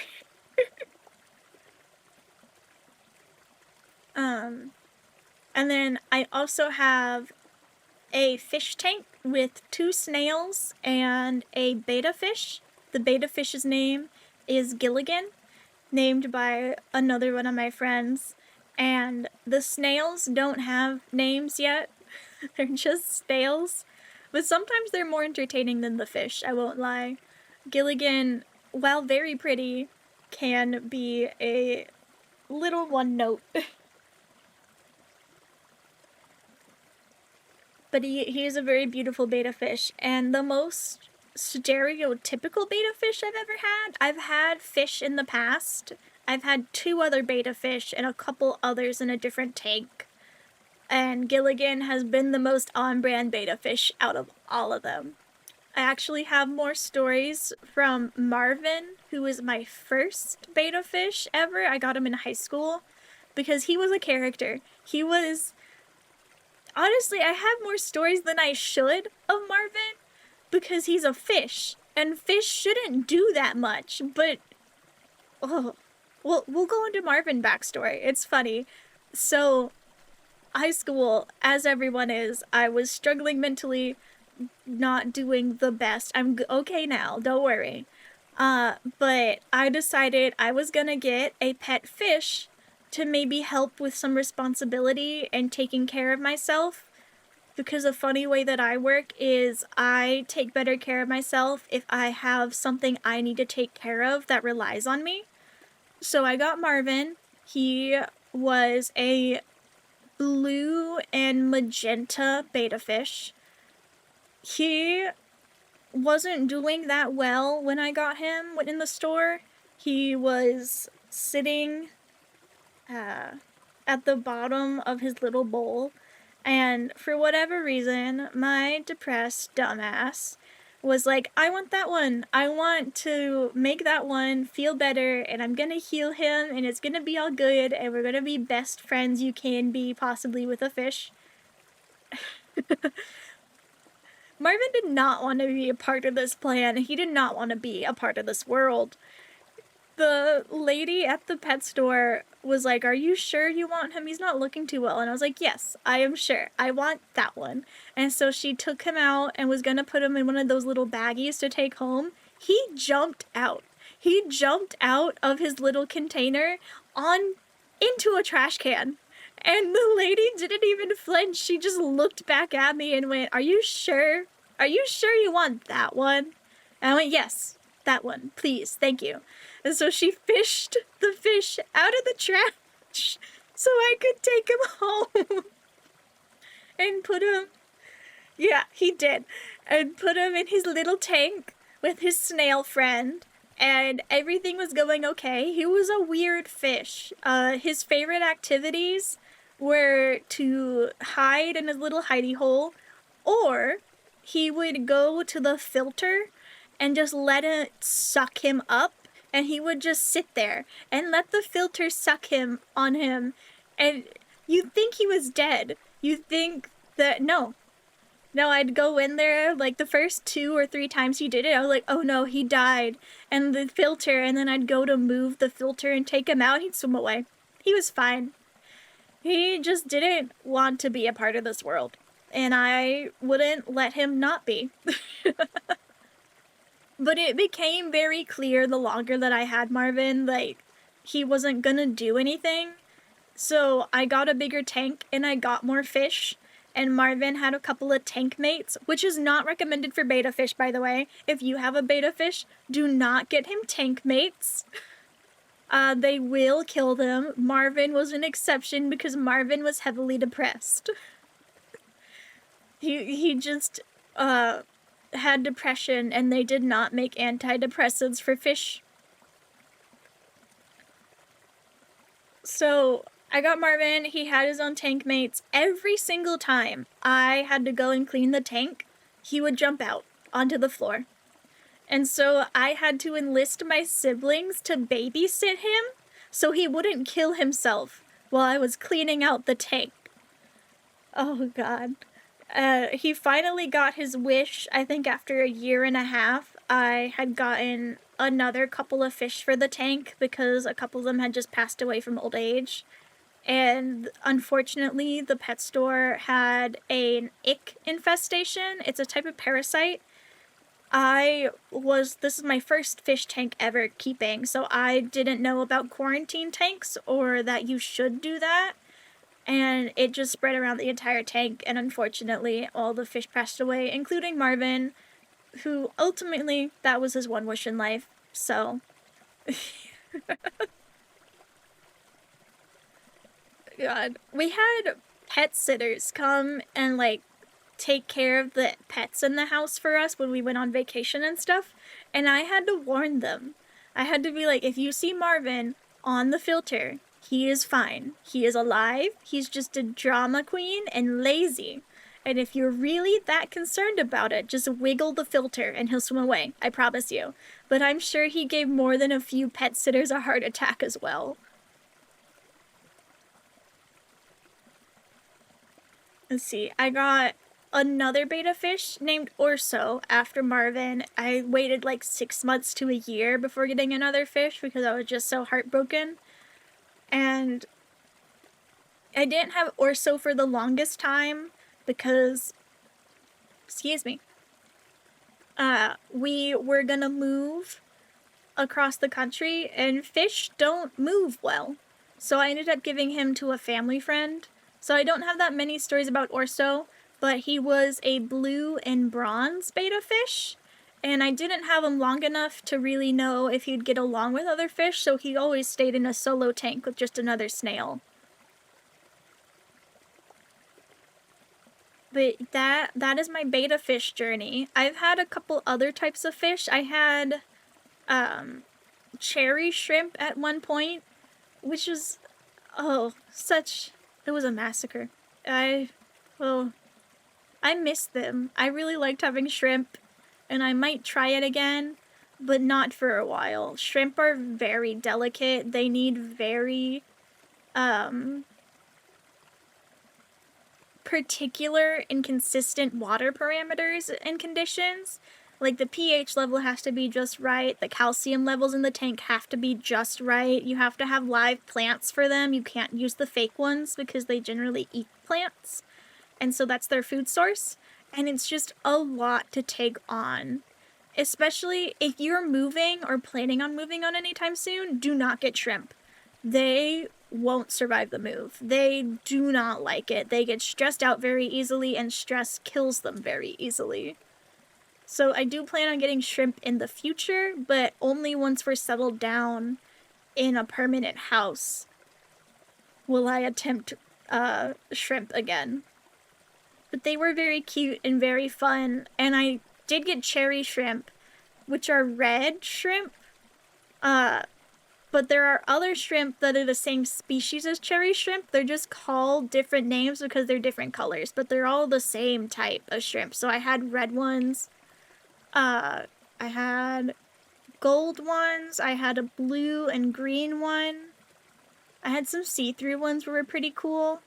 And then I also have a fish tank with 2 snails and a betta fish. The betta fish's name is Gilligan, named by another one of my friends. And the snails don't have names yet. They're just snails. But sometimes they're more entertaining than the fish, I won't lie. Gilligan, while very pretty, can be a little one note. But he is a very beautiful betta fish, and the most stereotypical betta fish I've ever had. I've had fish in the past. I've had 2 other betta fish and a couple others in a different tank. And Gilligan has been the most on-brand betta fish out of all of them. I actually have more stories from Marvin, who was my first betta fish ever. I got him in high school because he was a character. He was... Honestly, I have more stories than I should of Marvin because he's a fish, and fish shouldn't do that much, but... Oh, we'll go into Marvin backstory. It's funny. So, high school, as everyone is, I was struggling mentally, not doing the best. I'm okay now, don't worry. But I decided I was gonna get a pet fish to maybe help with some responsibility and taking care of myself. Because a funny way that I work is I take better care of myself if I have something I need to take care of that relies on me. So I got Marvin. He was a blue and magenta betta fish. He wasn't doing that well when I got him in the store. He was sitting at the bottom of his little bowl, and for whatever reason, my depressed dumbass was like, I want that one. I want to make that one feel better, and I'm gonna heal him, and it's gonna be all good, and we're gonna be best friends you can be, possibly with a fish. Marvin did not want to be a part of this plan. He did not want to be a part of this world. The lady at the pet store was like, are you sure you want him? He's not looking too well. And I was like, yes, I am sure. I want that one. And so she took him out and was going to put him in one of those little baggies to take home. He jumped out. He jumped out of his little container into a trash can. And the lady didn't even flinch. She just looked back at me and went, are you sure? Are you sure you want that one? And I went, yes, that one, please, thank you. And so she fished the fish out of the trash so I could take him home and put him, yeah, he did, and put him in his little tank with his snail friend, and everything was going okay. He was a weird fish. His favorite activities were to hide in his little hidey hole, or he would go to the filter and just let it suck him up, and he would just sit there and let the filter suck him on him, and you'd think he was dead. You'd think that, no, I'd go in there, like, the first 2 or 3 times he did it, I was like, oh no, he died, and the filter, and then I'd go to move the filter and take him out, he'd swim away. He was fine. He just didn't want to be a part of this world, and I wouldn't let him not be. But it became very clear the longer that I had Marvin, like, he wasn't gonna do anything. So I got a bigger tank and I got more fish, and Marvin had a couple of tank mates, which is not recommended for betta fish, by the way. If you have a betta fish, do not get him tank mates. They will kill them. Marvin was an exception because Marvin was heavily depressed. He just, had depression, and they did not make antidepressants for fish. So I got Marvin. He had his own tank mates. Every single time I had to go and clean the tank, he would jump out onto the floor. And so I had to enlist my siblings to babysit him so he wouldn't kill himself while I was cleaning out the tank. Oh God. He finally got his wish, I think after 1.5 years. I had gotten another couple of fish for the tank because a couple of them had just passed away from old age. And unfortunately, the pet store had an ick infestation. It's a type of parasite. This is my first fish tank ever keeping, so I didn't know about quarantine tanks or that you should do that. And it just spread around the entire tank, and unfortunately, all the fish passed away, including Marvin, who ultimately, that was his one wish in life, so. God. We had pet sitters come and, like, take care of the pets in the house for us when we went on vacation and stuff, and I had to warn them. I had to be like, if you see Marvin on the filter, he is fine. He is alive. He's just a drama queen and lazy. And if you're really that concerned about it, just wiggle the filter and he'll swim away. I promise you. But I'm sure he gave more than a few pet sitters a heart attack as well. Let's see. I got another betta fish named Orso after Marvin. I waited like 6 months to a year before getting another fish because I was just so heartbroken. And I didn't have Orso for the longest time because, excuse me, we were gonna move across the country and fish don't move well. So I ended up giving him to a family friend. So I don't have that many stories about Orso, but he was a blue and bronze betta fish. And I didn't have him long enough to really know if he'd get along with other fish, so he always stayed in a solo tank with just another snail. But that is my betta fish journey. I've had a couple other types of fish. I had cherry shrimp at one point, which was, it was a massacre. I missed them. I really liked having shrimp, and I might try it again, but not for a while. Shrimp are very delicate. They need very, particular and consistent water parameters and conditions. Like, the pH level has to be just right, the calcium levels in the tank have to be just right, you have to have live plants for them, you can't use the fake ones because they generally eat plants, and so that's their food source, and it's just a lot to take on. Especially if you're moving or planning on moving on anytime soon, do not get shrimp. They won't survive the move. They do not like it. They get stressed out very easily, and stress kills them very easily. So I do plan on getting shrimp in the future, but only once we're settled down in a permanent house will I attempt shrimp again. But they were very cute and very fun, and I did get cherry shrimp, which are red shrimp. But there are other shrimp that are the same species as cherry shrimp. They're just called different names because they're different colors, but they're all the same type of shrimp. So I had red ones. I had gold ones. I had a blue and green one. I had some see-through ones that were pretty cool.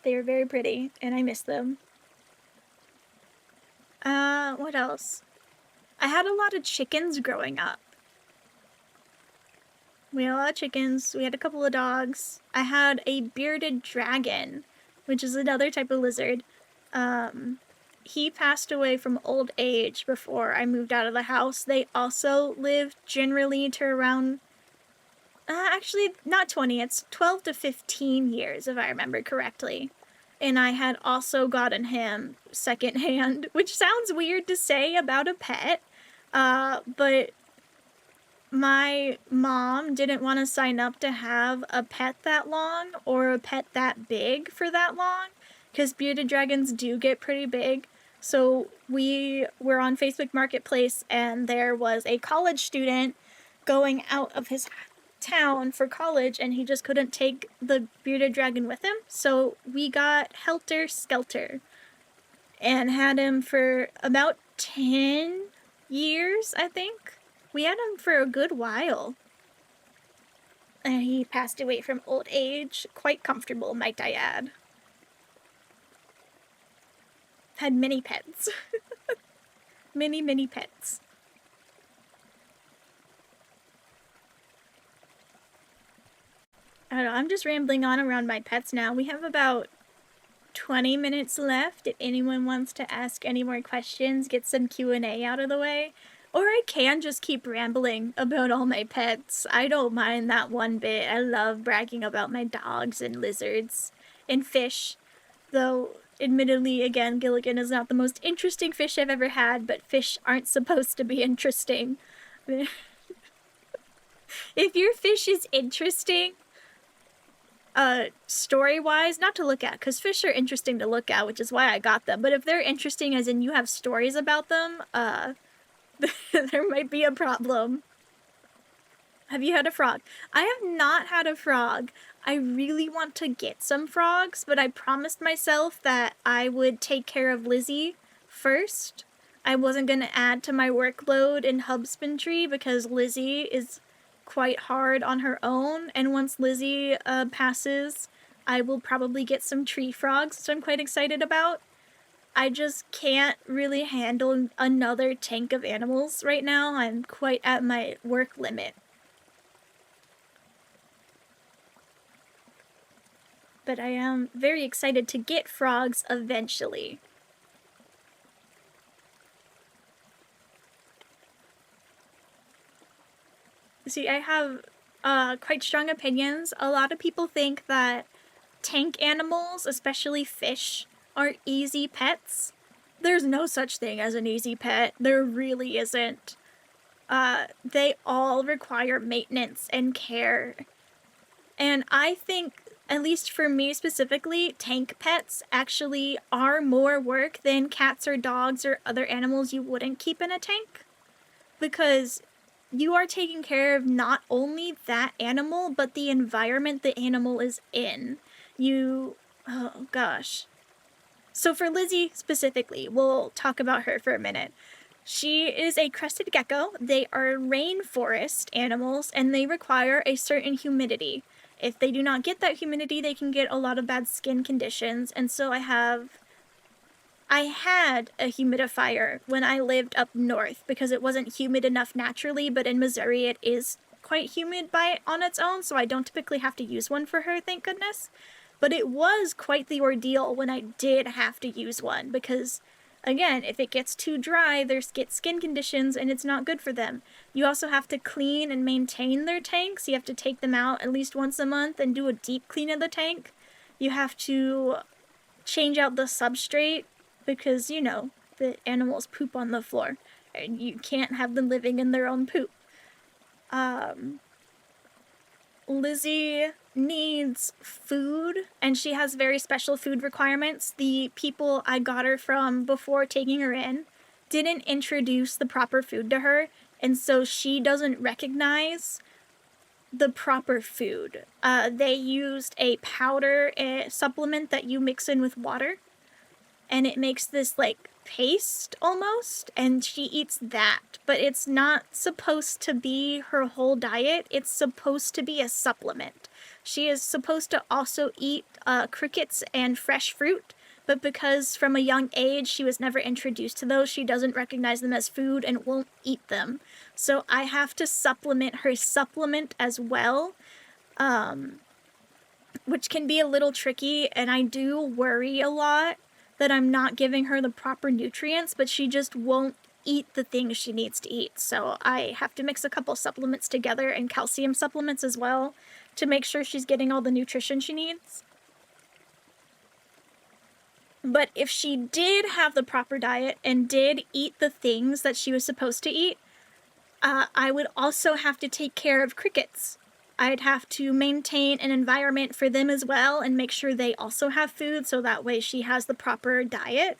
They were very pretty, and I miss them. What else? I had a lot of chickens growing up. We had a lot of chickens. We had a couple of dogs. I had a bearded dragon, which is another type of lizard. He passed away from old age before I moved out of the house. They also live generally to around, actually not 20, it's 12 to 15 years if I remember correctly. And I had also gotten him secondhand, which sounds weird to say about a pet, but my mom didn't want to sign up to have a pet that long or a pet that big for that long, because bearded dragons do get pretty big. So we were on Facebook Marketplace, and there was a college student going out of his town for college, and he just couldn't take the bearded dragon with him. So we got Helter Skelter and had him for about 10 years, I think. We had him for a good while. And he passed away from old age. Quite comfortable, might I add. Had many pets. Many, many pets. I don't know, I'm just rambling on around my pets now. We have about 20 minutes left. If anyone wants to ask any more questions, get some Q&A out of the way. Or I can just keep rambling about all my pets. I don't mind that one bit. I love bragging about my dogs and lizards and fish. Though, admittedly, again, Gilligan is not the most interesting fish I've ever had, but fish aren't supposed to be interesting. If your fish is interesting, story-wise, not to look at, because fish are interesting to look at, which is why I got them, but if they're interesting as in you have stories about them, there might be a problem. Have you had a frog? I have not had a frog. I really want to get some frogs, but I promised myself that I would take care of Lizzy first. I wasn't going to add to my workload in husbandry because Lizzy is quite hard on her own, and once Lizzy passes, I will probably get some tree frogs, which I'm quite excited about. I just can't really handle another tank of animals right now. I'm quite at my work limit. But I am very excited to get frogs eventually. See, I have quite strong opinions. A lot of people think that tank animals, especially fish, are easy pets. There's no such thing as an easy pet. There really isn't. They all require maintenance and care. And I think, at least for me specifically, tank pets actually are more work than cats or dogs or other animals you wouldn't keep in a tank. Because you are taking care of not only that animal, but the environment the animal is in. Oh gosh. So for Lizzy specifically, we'll talk about her for a minute. She is a crested gecko. They are rainforest animals, and they require a certain humidity. If they do not get that humidity, they can get a lot of bad skin conditions, and so I had a humidifier when I lived up north because it wasn't humid enough naturally, but in Missouri it is quite humid on its own, so I don't typically have to use one for her, thank goodness. But it was quite the ordeal when I did have to use one because, again, if it gets too dry, they get skin conditions and it's not good for them. You also have to clean and maintain their tanks. You have to take them out at least once a month and do a deep clean of the tank. You have to change out the substrate because, you know, the animals poop on the floor and you can't have them living in their own poop. Lizzy needs food, and she has very special food requirements. The people I got her from before taking her in didn't introduce the proper food to her, and so she doesn't recognize the proper food. They used a powder supplement that you mix in with water, and it makes this like paste almost, and she eats that, but it's not supposed to be her whole diet. It's supposed to be a supplement. She is supposed to also eat crickets and fresh fruit, but because from a young age she was never introduced to those, she doesn't recognize them as food and won't eat them. So I have to supplement her supplement as well, which can be a little tricky, and I do worry a lot that I'm not giving her the proper nutrients, but she just won't eat the things she needs to eat. So I have to mix a couple supplements together, and calcium supplements as well, to make sure she's getting all the nutrition she needs. But if she did have the proper diet and did eat the things that she was supposed to eat, I would also have to take care of crickets. I'd have to maintain an environment for them as well and make sure they also have food so that way she has the proper diet.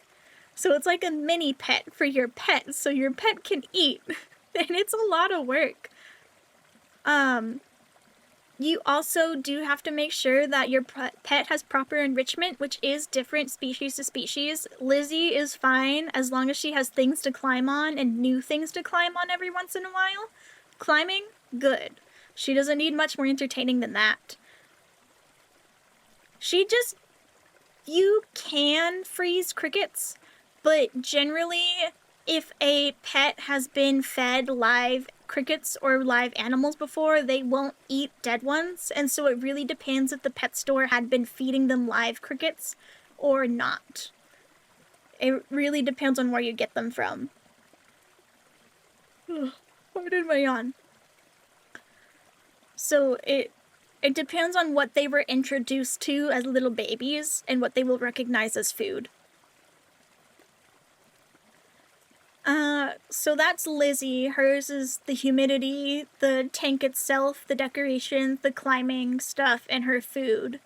So it's like a mini pet for your pet so your pet can eat. And it's a lot of work. You also do have to make sure that your pet has proper enrichment, which is different species to species. Lizzy is fine as long as she has things to climb on and new things to climb on every once in a while. Climbing, good. She doesn't need much more entertaining than that. You can freeze crickets, but generally, if a pet has been fed live crickets or live animals before, they won't eat dead ones, and so it really depends if the pet store had been feeding them live crickets or not. It really depends on where you get them from. Pardon my yawn. So it depends on what they were introduced to as little babies and what they will recognize as food. So that's Lizzy. Hers is the humidity, the tank itself, the decorations, the climbing stuff, and her food.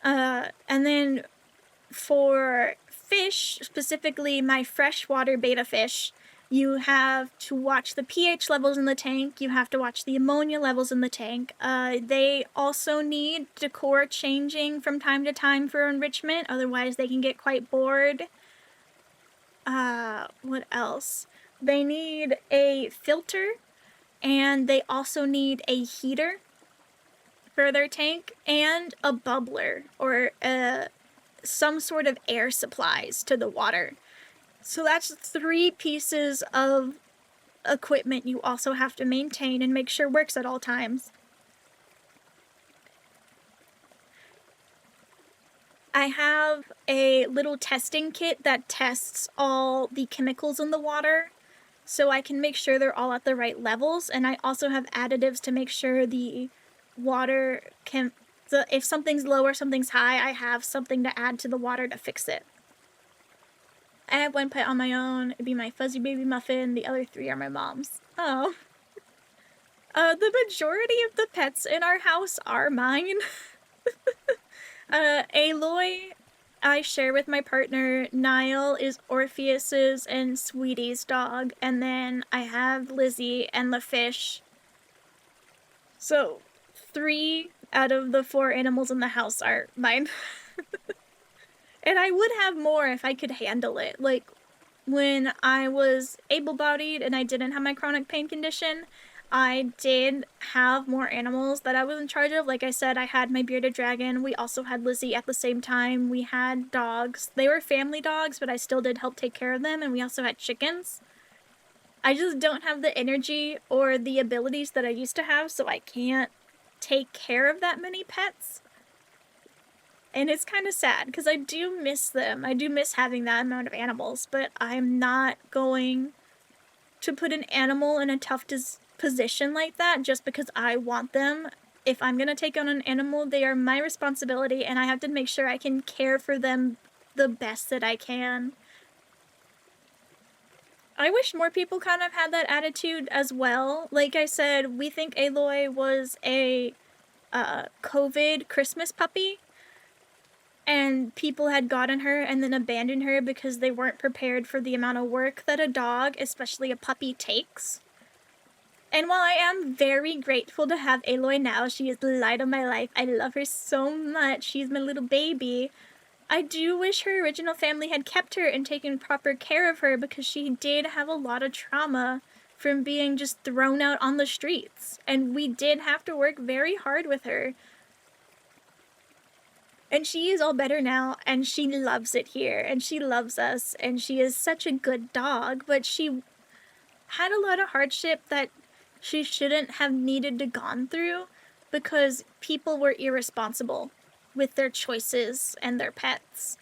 And then for fish, specifically my freshwater betta fish, you have to watch the pH levels in the tank, you have to watch the ammonia levels in the tank. They also need decor changing from time to time for enrichment, otherwise they can get quite bored. What else? They need a filter, and they also need a heater for their tank, and a bubbler, or some sort of air supplies to the water. So that's 3 pieces of equipment you also have to maintain and make sure works at all times. I have a little testing kit that tests all the chemicals in the water, so I can make sure they're all at the right levels, and I also have additives to make sure the water can... if something's low or something's high, I have something to add to the water to fix it. I have 1 pet on my own. It'd be my fuzzy baby muffin. The other 3 are my mom's. Oh. The majority of the pets in our house are mine. Aloy, I share with my partner. Niall is Orpheus's and Sweetie's dog. And then I have Lizzy and the fish. So, 3 out of the 4 animals in the house are mine. And I would have more if I could handle it. Like, when I was able-bodied and I didn't have my chronic pain condition, I did have more animals that I was in charge of. Like I said, I had my bearded dragon. We also had Lizzy at the same time. We had dogs. They were family dogs, but I still did help take care of them. And we also had chickens. I just don't have the energy or the abilities that I used to have, so I can't take care of that many pets. And it's kind of sad, because I do miss them. I do miss having that amount of animals, but I'm not going to put an animal in a tough position like that just because I want them. If I'm going to take on an animal, they are my responsibility, and I have to make sure I can care for them the best that I can. I wish more people kind of had that attitude as well. Like I said, we think Aloy was a COVID Christmas puppy, and people had gotten her and then abandoned her because they weren't prepared for the amount of work that a dog, especially a puppy, takes. And while I am very grateful to have Aloy now, she is the light of my life. I love her so much. She's my little baby. I do wish her original family had kept her and taken proper care of her, because she did have a lot of trauma from being just thrown out on the streets. And we did have to work very hard with her. And she is all better now, and she loves it here, and she loves us, and she is such a good dog, but she had a lot of hardship that she shouldn't have needed to gone through because people were irresponsible with their choices and their pets.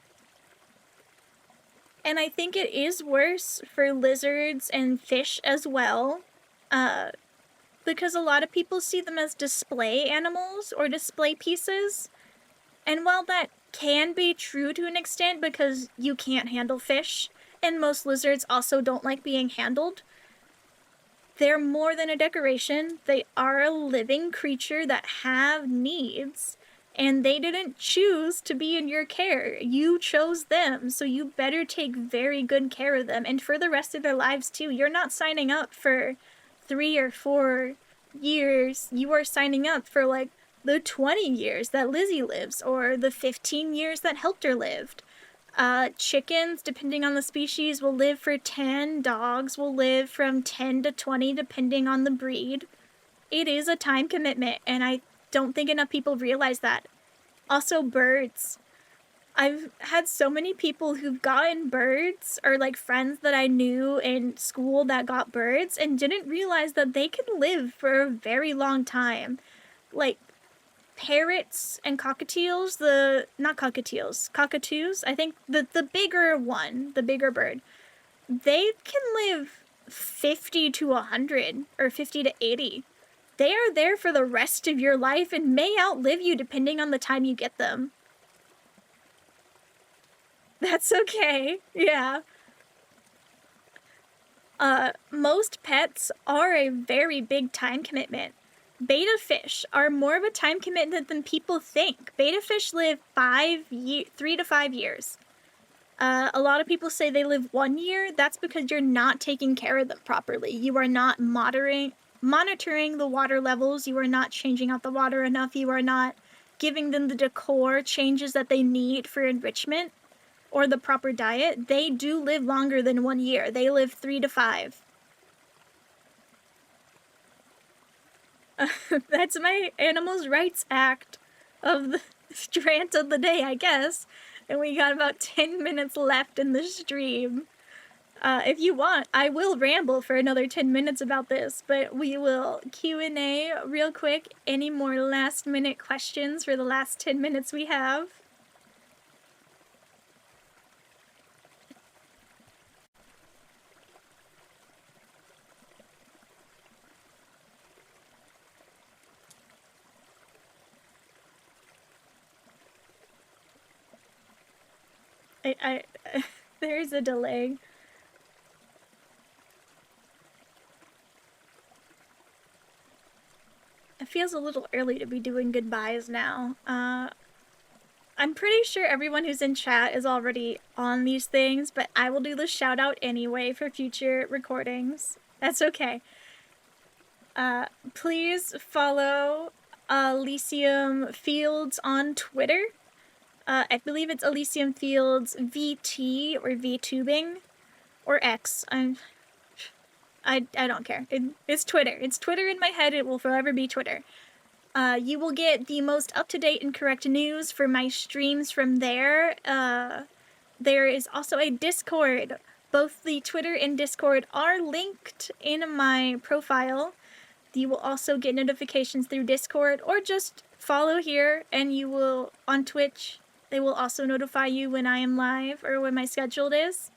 And I think it is worse for lizards and fish as well, because a lot of people see them as display animals or display pieces. And while that can be true to an extent because you can't handle fish, and most lizards also don't like being handled, they're more than a decoration. They are a living creature that have needs, and they didn't choose to be in your care. You chose them, so you better take very good care of them, and for the rest of their lives too. You're not signing up for 3 or 4 years. You are signing up for, like, the 20 years that Lizzy lives, or the 15 years that Helter lived. Chickens, depending on the species, will live for 10. Dogs will live from 10 to 20, depending on the breed. It is a time commitment, and I don't think enough people realize that. Also, birds. I've had so many people who've gotten birds, or like friends that I knew in school that got birds and didn't realize that they can live for a very long time. Like parrots and cockatiels, not cockatiels, cockatoos, I think the bigger one, the bigger bird, they can live 50 to 100 or 50 to 80. They are there for the rest of your life and may outlive you depending on the time you get them. That's okay. Yeah. Most pets are a very big time commitment. Betta fish are more of a time commitment than people think. Betta fish live 3 to 5 years. A lot of people say they live 1 year. That's because you're not taking care of them properly. You are not monitoring the water levels. You are not changing out the water enough. You are not giving them the decor changes that they need for enrichment or the proper diet. They do live longer than 1 year. They live 3 to 5. That's my Animals Rights Act of the rant of the day, I guess. And we got about 10 minutes left in the stream. If you want, I will ramble for another 10 minutes about this, but we will Q&A real quick. Any more last minute questions for the last 10 minutes we have? There's a delay. It feels a little early to be doing goodbyes now. I'm pretty sure everyone who's in chat is already on these things, but I will do the shout out anyway for future recordings. That's okay. Please follow Elysium Fields on Twitter. I believe it's Elysium Fields VT or VTubing or X. I don't care. It's Twitter. It's Twitter in my head. It will forever be Twitter. You will get the most up-to-date and correct news for my streams from there. There is also a Discord. Both the Twitter and Discord are linked in my profile. You will also get notifications through Discord, or just follow here and you will, on Twitch, they will also notify you when I am live or when my schedule is.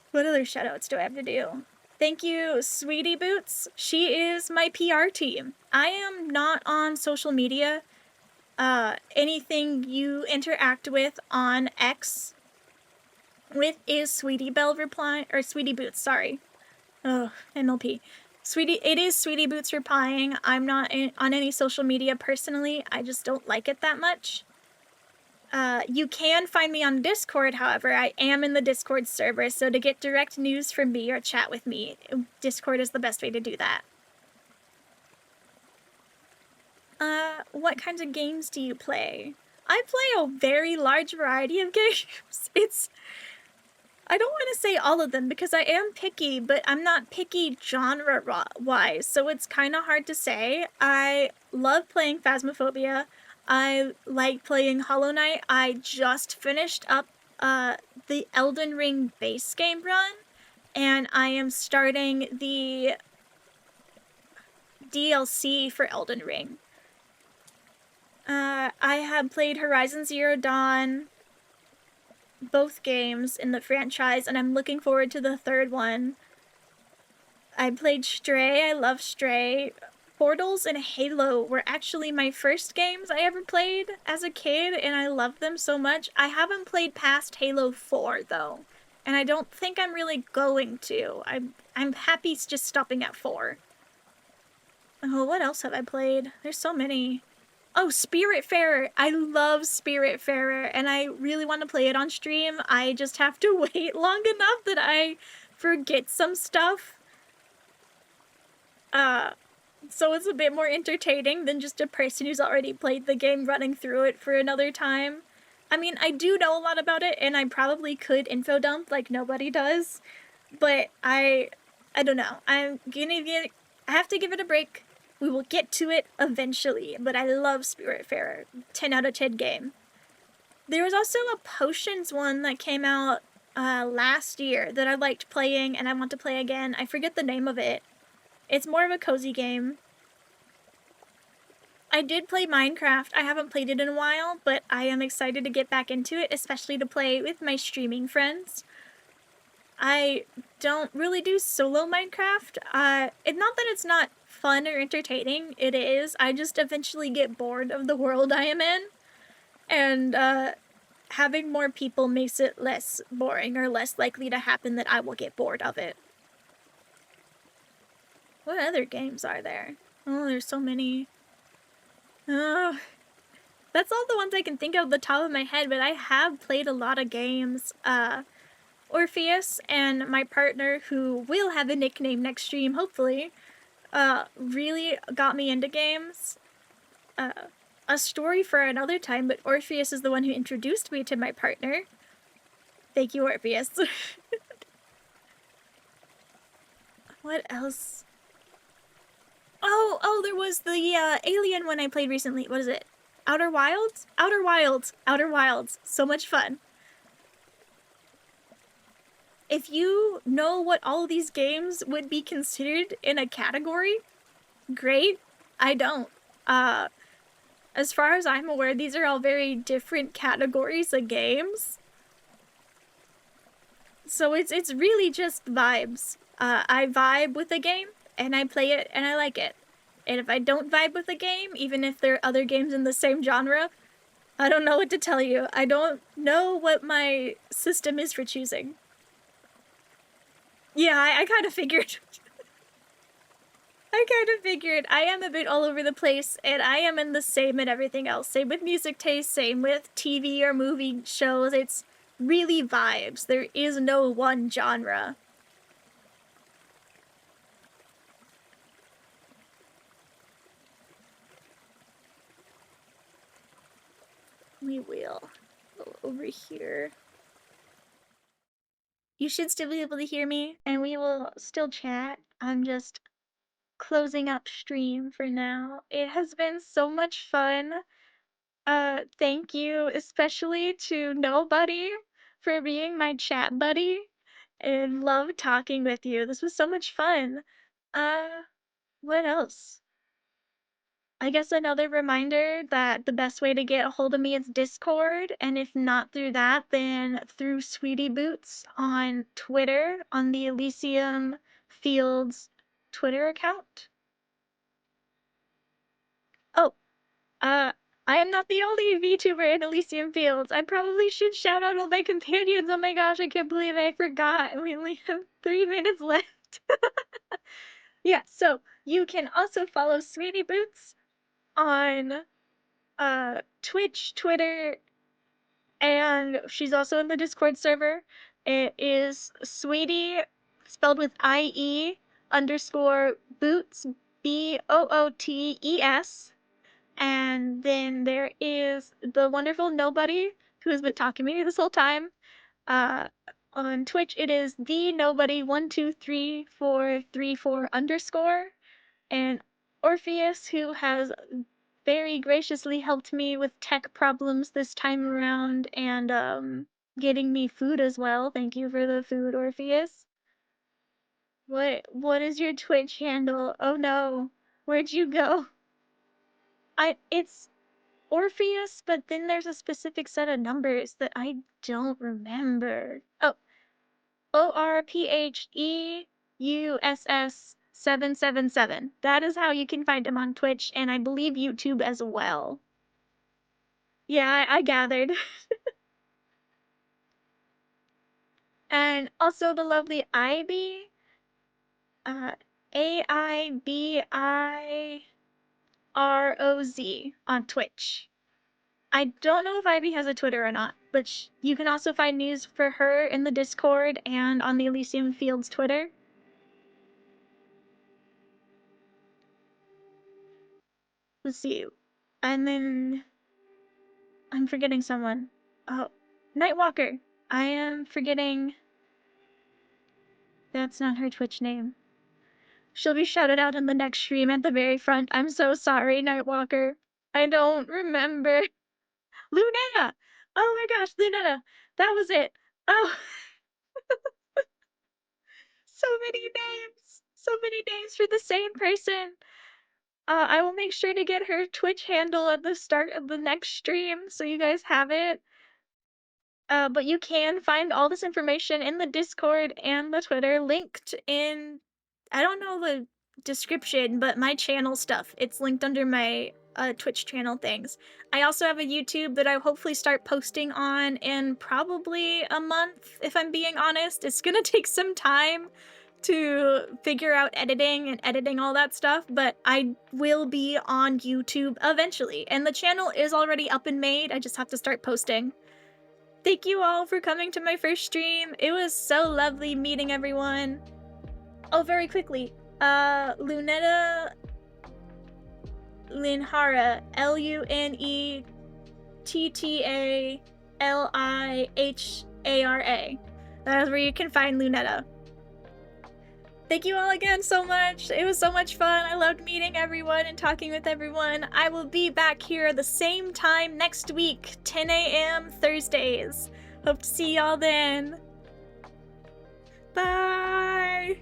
What other shoutouts do I have to do? Thank you, Sweetie Boots. She is my PR team. I am not on social media. Anything you interact with on X with is Sweetie Belle reply, or Sweetie Boots, sorry. Oh, MLP. It is Sweetie Boots replying. I'm not on any social media personally. I just don't like it that much. You can find me on Discord, however. I am in the Discord server, so to get direct news from me or chat with me, Discord is the best way to do that. What kinds of games do you play? I play a very large variety of games. I don't want to say all of them because I am picky, but I'm not picky genre-wise, so it's kind of hard to say. I love playing Phasmophobia. I like playing Hollow Knight. I just finished up the Elden Ring base game run, and I am starting the DLC for Elden Ring. I have played Horizon Zero Dawn, both games in the franchise, and I'm looking forward to the third one. I played Stray. I love Stray. Portals and Halo were actually my first games I ever played as a kid, and I loved them so much. I haven't played past Halo 4, though, and I don't think I'm really going to. I'm happy just stopping at 4. Oh, what else have I played? There's so many. Oh, Spiritfarer! I love Spiritfarer, and I really want to play it on stream. I just have to wait long enough that I forget some stuff. So it's a bit more entertaining than just a person who's already played the game running through it for another time. I mean, I do know a lot about it, and I probably could info dump like nobody does, but I don't know. I have to give it a break. We will get to it eventually, but I love Spiritfarer. 10 out of 10 game. There was also a potions one that came out last year that I liked playing and I want to play again. I forget the name of it. It's more of a cozy game. I did play Minecraft. I haven't played it in a while, but I am excited to get back into it, especially to play with my streaming friends. I don't really do solo Minecraft. It's not that it's not fun or entertaining. It is. I just eventually get bored of the world I am in. And having more people makes it less boring or less likely to happen that I will get bored of it. What other games are there? Oh, there's so many. Oh, that's all the ones I can think of at the top of my head, but I have played a lot of games. Orpheus and my partner, who will have a nickname next stream, hopefully, really got me into games. A story for another time, but Orpheus is the one who introduced me to my partner. Thank you, Orpheus. What else? Oh, there was the alien one I played recently. What is it? Outer Wilds? Outer Wilds. Outer Wilds. So much fun. If you know what all these games would be considered in a category, great. I don't. As far as I'm aware, these are all very different categories of games. So it's really just vibes. I vibe with a game, and I play it, and I like it. And if I don't vibe with a game, even if there are other games in the same genre, I don't know what to tell you. I don't know what my system is for choosing. Yeah, I kind of figured. I am a bit all over the place, and I am in the same and everything else. Same with music taste, same with TV or movie shows. It's really vibes. There is no one genre. We will go over here. You should still be able to hear me, and we will still chat. I'm just closing up stream for now. It has been so much fun. Thank you, especially to Nobody for being my chat buddy. And love talking with you. This was so much fun. What else? I guess another reminder that the best way to get a hold of me is Discord, and if not through that, then through Sweetie Boots on Twitter, on the Elysium Fields Twitter account. Oh, I am not the only VTuber in Elysium Fields. I probably should shout out all my companions. Oh my gosh, I can't believe I forgot. We only have 3 minutes left. Yeah, so you can also follow Sweetie Boots on Twitch, Twitter, and she's also in the Discord server. It is Sweetie, spelled with IE underscore Boots, BOOTES. And then there is the wonderful Nobody who has been talking to me this whole time. On Twitch, it is the Nobody123434 underscore. And Orpheus, who has very graciously helped me with tech problems this time around and getting me food as well. Thank you for the food, Orpheus. What is your Twitch handle? Oh no. Where'd you go? It's Orpheus, but then there's a specific set of numbers that I don't remember. Oh, ORPHEUSS777. That is how you can find him on Twitch, and I believe YouTube as well. Yeah, I gathered. And also the lovely Ivy, AIBIROZ on Twitch. I don't know if Ivy has a Twitter or not, but you can also find news for her in the Discord and on the Elysium Fields Twitter. Let's see. And then I'm forgetting someone. Oh, Nightwalker. I am forgetting. That's not her Twitch name. She'll be shouted out in the next stream at the very front. I'm so sorry, Nightwalker. I don't remember. Lunea! Oh my gosh, Lunetta, that was it. Oh, so many names for the same person. I will make sure to get her Twitch handle at the start of the next stream so you guys have it. But you can find all this information in the Discord and the Twitter linked in, I don't know the description, but my channel stuff. It's linked under my Twitch channel things. I also have a YouTube that I'll hopefully start posting on in probably a month, if I'm being honest. It's gonna take some time to figure out editing and editing all that stuff, but I will be on YouTube eventually. And the channel is already up and made, I just have to start posting. Thank you all for coming to my first stream. It was so lovely meeting everyone. Oh, very quickly. Lunetta Linhara. LUNETTALIHARA. That is where you can find Lunetta. Thank you all again so much. It was so much fun. I loved meeting everyone and talking with everyone. I will be back here the same time next week, 10 a.m. Thursdays. Hope to see y'all then. Bye!